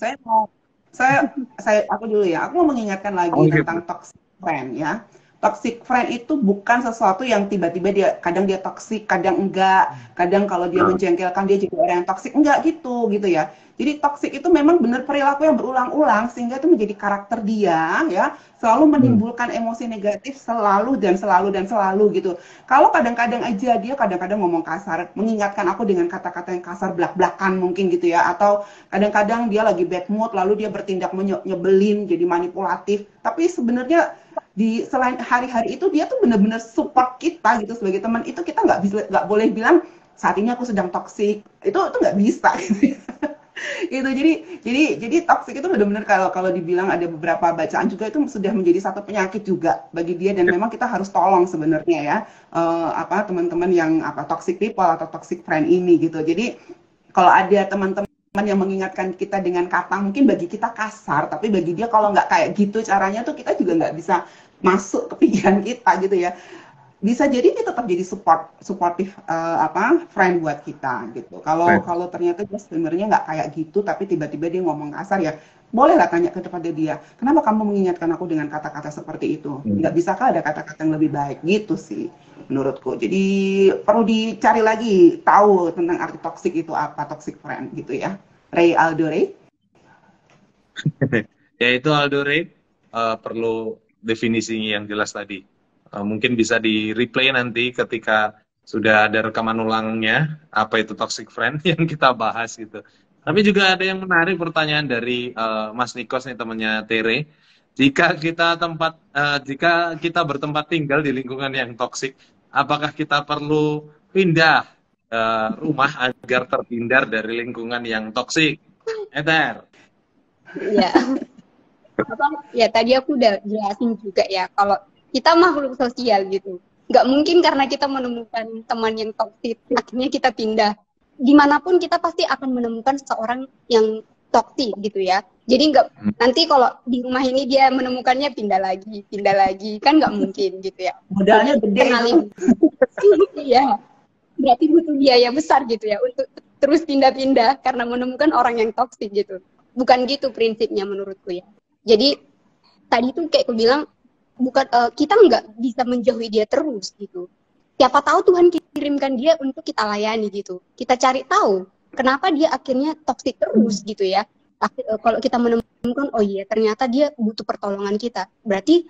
Aku dulu ya. Aku mau mengingatkan lagi tentang toxic friend ya. Toxic friend itu bukan sesuatu yang tiba-tiba kadang dia toxic, kadang enggak. Kadang kalau dia menjengkelkan dia jadi orang yang toxic, enggak gitu ya. Jadi toxic itu memang benar perilaku yang berulang-ulang sehingga itu menjadi karakter dia ya, selalu menimbulkan emosi negatif selalu gitu. Kalau kadang-kadang aja dia kadang-kadang ngomong kasar, mengingatkan aku dengan kata-kata yang kasar belak-belakan mungkin gitu ya, atau kadang-kadang dia lagi bad mood lalu dia bertindak nyebelin, jadi manipulatif. Tapi sebenarnya di selain hari-hari itu dia tuh benar-benar support kita gitu sebagai teman. Itu kita nggak boleh bilang saat ini aku sedang toksik, itu nggak bisa gitu ya. Gitu. Jadi toksik itu benar-benar kalau dibilang ada beberapa bacaan juga itu sudah menjadi satu penyakit juga bagi dia, dan memang kita harus tolong sebenarnya ya teman-teman yang toxic people atau toxic friend ini gitu. Jadi kalau ada teman-teman yang mengingatkan kita dengan kata mungkin bagi kita kasar, tapi bagi dia kalau nggak kayak gitu caranya tuh kita juga nggak bisa masuk ke pikiran kita gitu ya. Bisa jadi dia tetap jadi supportive friend buat kita gitu. Kalau ternyata dia sebenarnya nggak kayak gitu, tapi tiba-tiba dia ngomong kasar ya, bolehlah tanya kepada dia, kenapa kamu mengingatkan aku dengan kata-kata seperti itu? Nggak bisakah ada kata-kata yang lebih baik gitu sih menurutku. Jadi perlu dicari lagi tahu tentang arti toxic itu apa, toxic friend gitu ya. Ray Aldo Ray. Ya itu Aldo Ray, perlu definisinya yang jelas tadi. Mungkin bisa di replay nanti ketika sudah ada rekaman ulangnya apa itu toxic friend yang kita bahas gitu. Tapi juga ada yang menarik pertanyaan dari Mas Nikos nih, temannya Tere. Jika kita bertempat tinggal di lingkungan yang toksik, apakah kita perlu pindah rumah agar terhindar dari lingkungan yang toksik? Ether. Ya. Ya tadi aku udah jelasin juga ya, kalau kita makhluk sosial gitu. Nggak mungkin karena kita menemukan teman yang toksik, akhirnya kita pindah. Dimanapun kita pasti akan menemukan seseorang yang toksik gitu ya. Jadi nanti kalau di rumah ini dia menemukannya pindah lagi, kan nggak mungkin gitu ya. Modalnya gede. Kenalin. Iya. Berarti butuh biaya besar gitu ya untuk terus pindah-pindah karena menemukan orang yang toksik gitu. Bukan gitu prinsipnya menurutku ya. Jadi tadi tuh kayak aku bilang, bukan kita nggak bisa menjauhi dia terus gitu. Siapa tahu Tuhan kirimkan dia untuk kita layani gitu. Kita cari tahu kenapa dia akhirnya toksik terus gitu ya. Kalau kita menemukan oh iya ternyata dia butuh pertolongan kita, berarti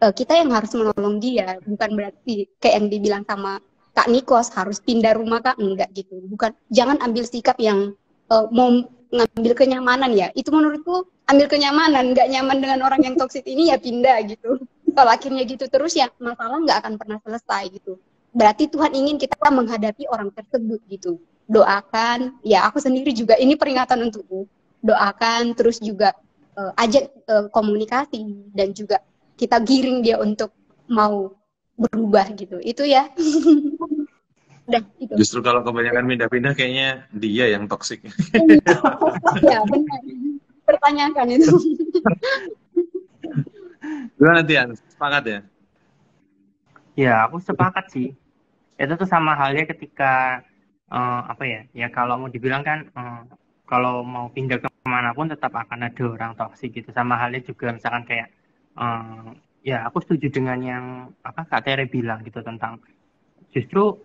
kita yang harus menolong dia. Bukan berarti kayak yang dibilang sama Kak Nikos harus pindah rumah Kak, enggak gitu. Bukan, jangan ambil sikap yang mau ngambil kenyamanan ya. Itu menurutku ambil kenyamanan, nggak nyaman dengan orang yang toksik ini ya pindah gitu. Kalau akhirnya gitu terus ya masalah nggak akan pernah selesai gitu. Berarti Tuhan ingin kita menghadapi orang tersebut gitu. Doakan, ya aku sendiri juga ini peringatan untukku. Doakan, terus juga ajak komunikasi, dan juga kita giring dia untuk mau berubah gitu. Itu ya. Udah, itu. Justru kalau kebanyakan pindah-pindah kayaknya dia yang toksik. Ya benar. Pertanyakan itu. Gimana Tian? Sepakat ya? Ya, aku sepakat sih. Itu tuh sama halnya ketika ya kalau mau dibilang kan kalau mau pindah kemanapun tetap akan ada orang toksik gitu. Sama halnya juga misalkan kayak ya aku setuju dengan yang Kak Tere bilang gitu tentang justru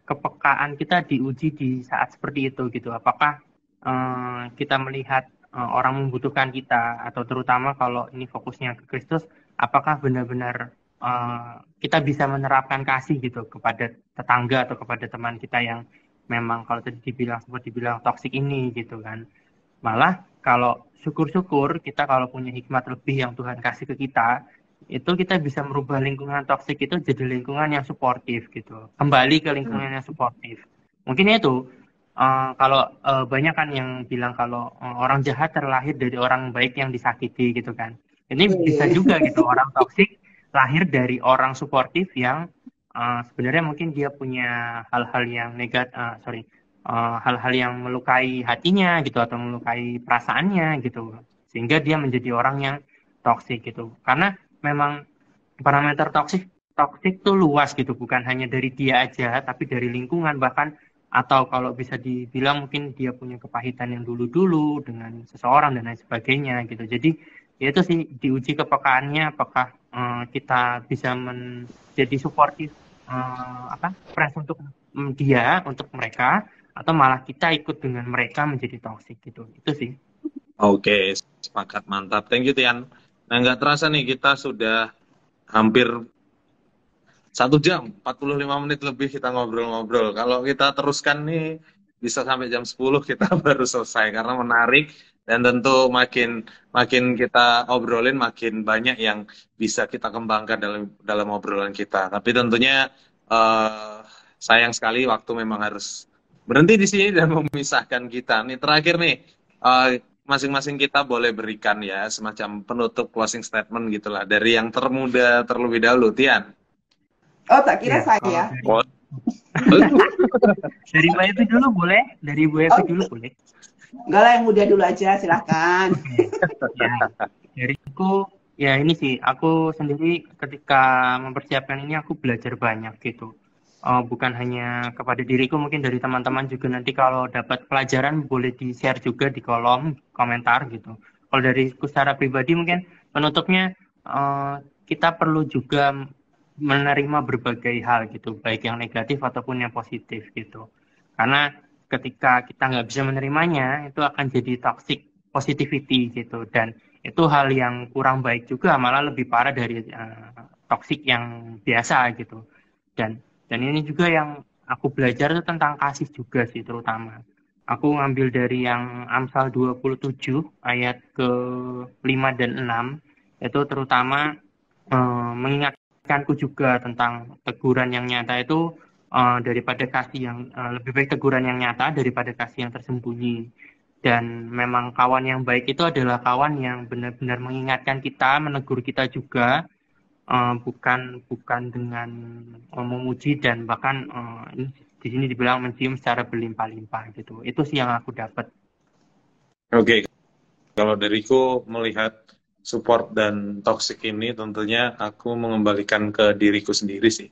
kepekaan kita diuji di saat seperti itu gitu. Apakah kita melihat orang membutuhkan kita, atau terutama kalau ini fokusnya ke Kristus, apakah benar-benar kita bisa menerapkan kasih gitu kepada tetangga atau kepada teman kita yang memang kalau tadi seperti dibilang toksik ini gitu kan. Malah kalau syukur-syukur kita kalau punya hikmat lebih yang Tuhan kasih ke kita, itu kita bisa merubah lingkungan toksik itu jadi lingkungan yang suportif gitu. Kembali ke lingkungan yang suportif. Mungkin itu kalau banyak kan yang bilang kalau orang jahat terlahir dari orang baik yang disakiti gitu kan. Ini bisa juga gitu, orang toksik lahir dari orang suportif yang sebenarnya mungkin dia punya hal-hal yang hal-hal yang melukai hatinya gitu atau melukai perasaannya gitu, sehingga dia menjadi orang yang toksik gitu. Karena memang parameter toksik tuh luas gitu, bukan hanya dari dia aja tapi dari lingkungan, bahkan atau kalau bisa dibilang mungkin dia punya kepahitan yang dulu-dulu dengan seseorang dan lain sebagainya gitu. Jadi ya itu sih diuji kepekaannya, apakah kita bisa menjadi suportif friends untuk dia, untuk mereka, atau malah kita ikut dengan mereka menjadi toksik gitu. Itu sih. Oke, sepakat, mantap. Thank you, Tian. Nah, nggak terasa nih kita sudah hampir 1 jam, 45 menit lebih kita ngobrol-ngobrol. Kalau kita teruskan nih, bisa sampai jam 10 kita baru selesai, karena menarik, dan tentu makin kita obrolin, makin banyak yang bisa kita kembangkan dalam obrolan kita. Tapi tentunya sayang sekali waktu memang harus berhenti di sini dan memisahkan kita. Nih terakhir nih, masing-masing kita boleh berikan ya semacam penutup closing statement gitulah dari yang termuda terlebih dahulu, Tian. Oh, tak kira saya. Dari Mbak Evi dulu boleh? Dari Bu Evi dulu boleh? Enggak lah, yang muda dulu aja, silahkan. Ya, dari aku, ya ini sih, aku sendiri ketika mempersiapkan ini aku belajar banyak gitu. Bukan hanya kepada diriku, mungkin dari teman-teman juga nanti kalau dapat pelajaran boleh di-share juga di kolom komentar gitu. Kalau dariku secara pribadi mungkin penutupnya kita perlu juga menerima berbagai hal gitu, baik yang negatif ataupun yang positif gitu. Karena ketika kita nggak bisa menerimanya, itu akan jadi toxic positivity gitu, dan itu hal yang kurang baik juga, malah lebih parah dari toxic yang biasa gitu. Dan ini juga yang aku belajar itu tentang kasih juga sih, terutama. Aku ngambil dari yang Amsal 27 ayat ke-5 dan 6, itu terutama mengingatkanku juga tentang teguran yang nyata itu daripada kasih yang lebih baik teguran yang nyata daripada kasih yang tersembunyi. Dan memang kawan yang baik itu adalah kawan yang benar-benar mengingatkan kita, menegur kita juga, bukan dengan memuji dan bahkan di sini dibilang mencium secara berlimpah-limpah gitu. Itu sih yang aku dapat. Oke, kalau dariku melihat support dan toxic ini tentunya aku mengembalikan ke diriku sendiri sih,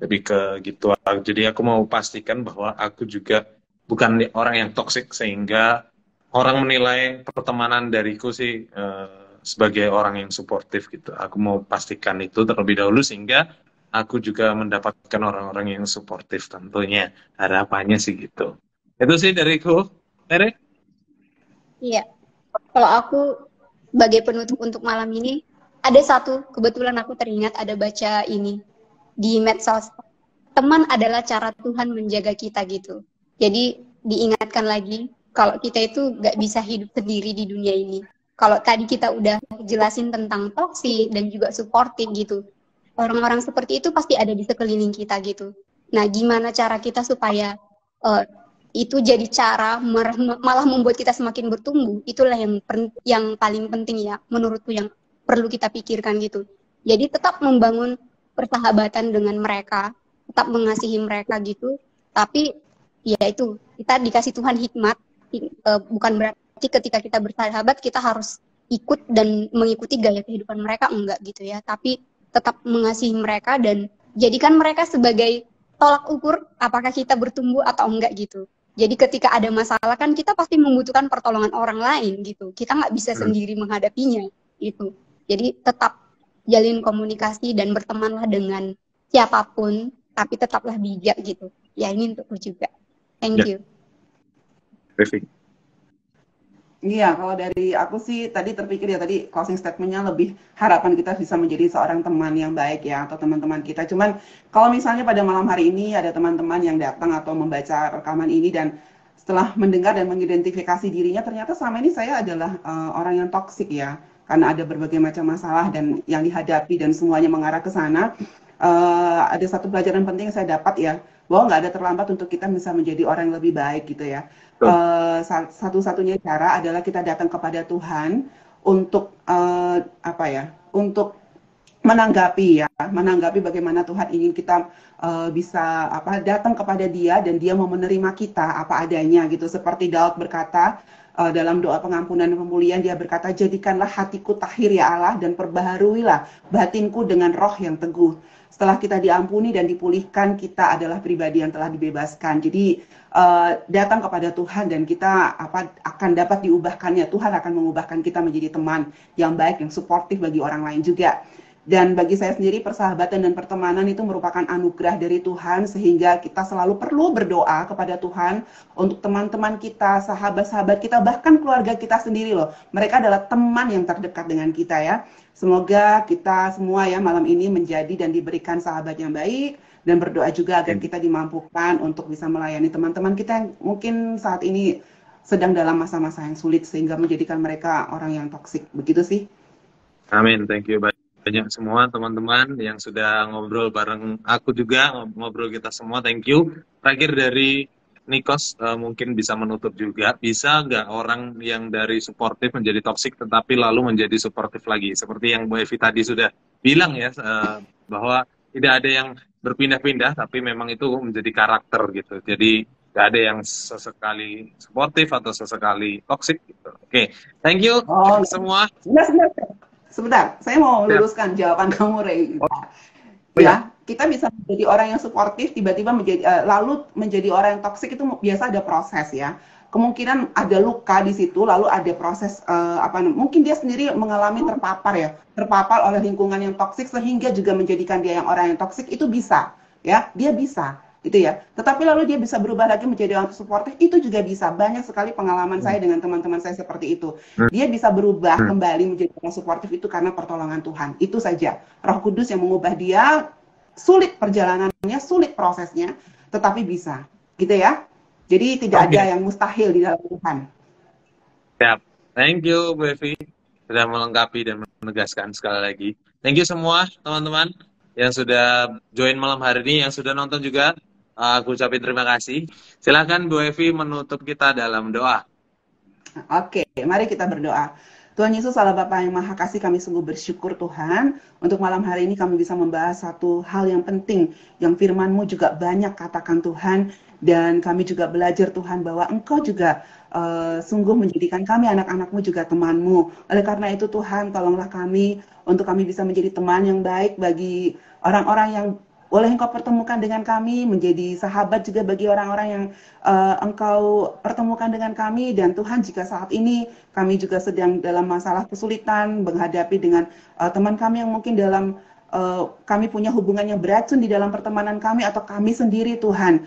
lebih ke gitu. Jadi aku mau pastikan bahwa aku juga bukan orang yang toxic sehingga orang menilai pertemanan dariku sih sebagai orang yang suportif gitu. Aku mau pastikan itu terlebih dahulu sehingga aku juga mendapatkan orang-orang yang suportif tentunya. Harapannya sih gitu. Itu sih dariku. Tere? Iya. Kalau aku sebagai penutup untuk malam ini, ada satu, kebetulan aku teringat ada baca ini di medsos. Teman adalah cara Tuhan menjaga kita gitu. Jadi diingatkan lagi kalau kita itu gak bisa hidup sendiri di dunia ini. Kalau tadi kita udah jelasin tentang toksik dan juga supporting gitu, orang-orang seperti itu pasti ada di sekeliling kita gitu. Nah, gimana cara kita supaya itu jadi cara malah membuat kita semakin bertumbuh? Itulah yang paling penting ya, menurutku, yang perlu kita pikirkan gitu. Jadi tetap membangun persahabatan dengan mereka, tetap mengasihi mereka gitu. Tapi ya itu, kita dikasih Tuhan hikmat, bukan berarti ketika kita bersahabat kita harus ikut dan mengikuti gaya kehidupan mereka, enggak gitu ya. Tapi tetap mengasihi mereka dan jadikan mereka sebagai tolak ukur apakah kita bertumbuh atau enggak gitu. Jadi ketika ada masalah kan kita pasti membutuhkan pertolongan orang lain gitu. Kita nggak bisa sendiri menghadapinya gitu. Jadi tetap jalin komunikasi dan bertemanlah dengan siapapun, tapi tetaplah bijak gitu. Ya ini untukku juga. Thank you. Perfect. Iya, kalau dari aku sih tadi terpikir ya tadi closing statement-nya lebih harapan kita bisa menjadi seorang teman yang baik ya atau teman-teman kita. Cuman kalau misalnya pada malam hari ini ada teman-teman yang datang atau membaca rekaman ini dan setelah mendengar dan mengidentifikasi dirinya ternyata selama ini saya adalah orang yang toksik ya karena ada berbagai macam masalah dan yang dihadapi dan semuanya mengarah ke sana. Ada satu pelajaran penting yang saya dapat ya bahwa nggak ada terlambat untuk kita bisa menjadi orang yang lebih baik gitu ya. Satu-satunya cara adalah kita datang kepada Tuhan untuk apa ya, untuk menanggapi bagaimana Tuhan ingin kita bisa apa datang kepada Dia dan Dia mau menerima kita apa adanya gitu. Seperti Daud berkata dalam doa pengampunan dan pemulihan, dia berkata, jadikanlah hatiku tahir ya Allah dan perbaharuilah batinku dengan roh yang teguh. Setelah kita diampuni dan dipulihkan, kita adalah pribadi yang telah dibebaskan. Jadi datang kepada Tuhan dan kita akan dapat diubahkannya. Tuhan akan mengubahkan kita menjadi teman yang baik, yang suportif bagi orang lain juga. Dan bagi saya sendiri persahabatan dan pertemanan itu merupakan anugerah dari Tuhan sehingga kita selalu perlu berdoa kepada Tuhan untuk teman-teman kita, sahabat-sahabat kita, bahkan keluarga kita sendiri loh. Mereka adalah teman yang terdekat dengan kita ya. Semoga kita semua ya malam ini menjadi dan diberikan sahabat yang baik dan berdoa juga agar kita dimampukan untuk bisa melayani teman-teman kita yang mungkin saat ini sedang dalam masa-masa yang sulit sehingga menjadikan mereka orang yang toksik. Begitu sih. Amin, thank you banyak semua teman-teman yang sudah ngobrol bareng aku juga, ngobrol kita semua, thank you. Terakhir dari Nikos, mungkin bisa menutup juga, bisa nggak orang yang dari suportif menjadi toksik tetapi lalu menjadi suportif lagi? Seperti yang Bu Evi tadi sudah bilang ya, bahwa tidak ada yang berpindah-pindah, tapi memang itu menjadi karakter gitu. Jadi nggak ada yang sesekali suportif atau sesekali toksik gitu. Oke, thank you semua. Sebentar, saya mau luruskan jawaban kamu, Ray. Ya, kita bisa menjadi orang yang suportif, tiba-tiba menjadi lalu menjadi orang yang toksik itu biasa ada proses ya. Kemungkinan ada luka di situ, lalu ada proses mungkin dia sendiri mengalami terpapar oleh lingkungan yang toksik sehingga juga menjadikan dia yang orang yang toksik itu bisa, ya, dia bisa. Gitu ya. Tetapi lalu dia bisa berubah lagi menjadi orang suportif, itu juga bisa. Banyak sekali pengalaman saya dengan teman-teman saya seperti itu. Dia bisa berubah kembali menjadi orang suportif itu karena pertolongan Tuhan. Itu saja. Roh Kudus yang mengubah dia, sulit perjalanannya, sulit prosesnya, tetapi bisa. Gitu ya. Jadi tidak ada yang mustahil di dalam Tuhan. Siap. Thank you, Bu Evi. Sudah melengkapi dan menegaskan sekali lagi. Thank you semua, teman-teman yang sudah join malam hari ini, yang sudah nonton juga. Aku ucapin terima kasih. Silakan Bu Evi menutup kita dalam doa. Oke, mari kita berdoa. Tuhan Yesus, Allah Bapa yang Maha Kasih, kami sungguh bersyukur Tuhan. Untuk malam hari ini kami bisa membahas satu hal yang penting. Yang firman-Mu juga banyak katakan Tuhan. Dan kami juga belajar Tuhan bahwa Engkau juga sungguh menjadikan kami anak-anak-Mu juga teman-Mu. Oleh karena itu Tuhan, tolonglah kami untuk kami bisa menjadi teman yang baik bagi orang-orang yang boleh Engkau pertemukan dengan kami, menjadi sahabat juga bagi orang-orang yang Engkau pertemukan dengan kami. Dan Tuhan, jika saat ini kami juga sedang dalam masalah kesulitan, menghadapi dengan teman kami yang mungkin dalam kami punya hubungan yang beracun di dalam pertemanan kami, atau kami sendiri Tuhan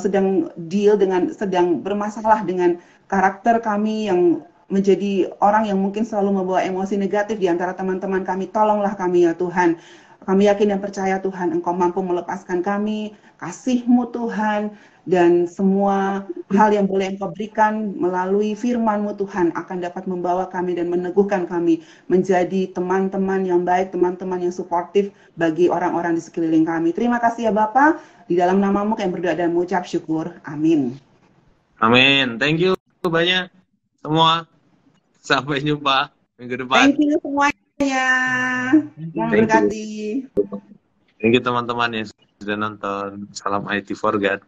sedang bermasalah dengan karakter kami yang menjadi orang yang mungkin selalu membawa emosi negatif di antara teman-teman kami. Tolonglah kami ya Tuhan. Kami yakin dan percaya Tuhan, Engkau mampu melepaskan kami, kasih-Mu Tuhan, dan semua hal yang boleh Engkau berikan melalui firman-Mu Tuhan akan dapat membawa kami dan meneguhkan kami menjadi teman-teman yang baik, teman-teman yang suportif bagi orang-orang di sekeliling kami. Terima kasih ya Bapa, di dalam nama-Mu kami berdoa dan mengucap syukur. Amin. Amin. Thank you banyak semua. Sampai jumpa minggu depan. Thank you semuanya. Yang berkati. Thank you teman-teman yang sudah nonton. Salam IT for God.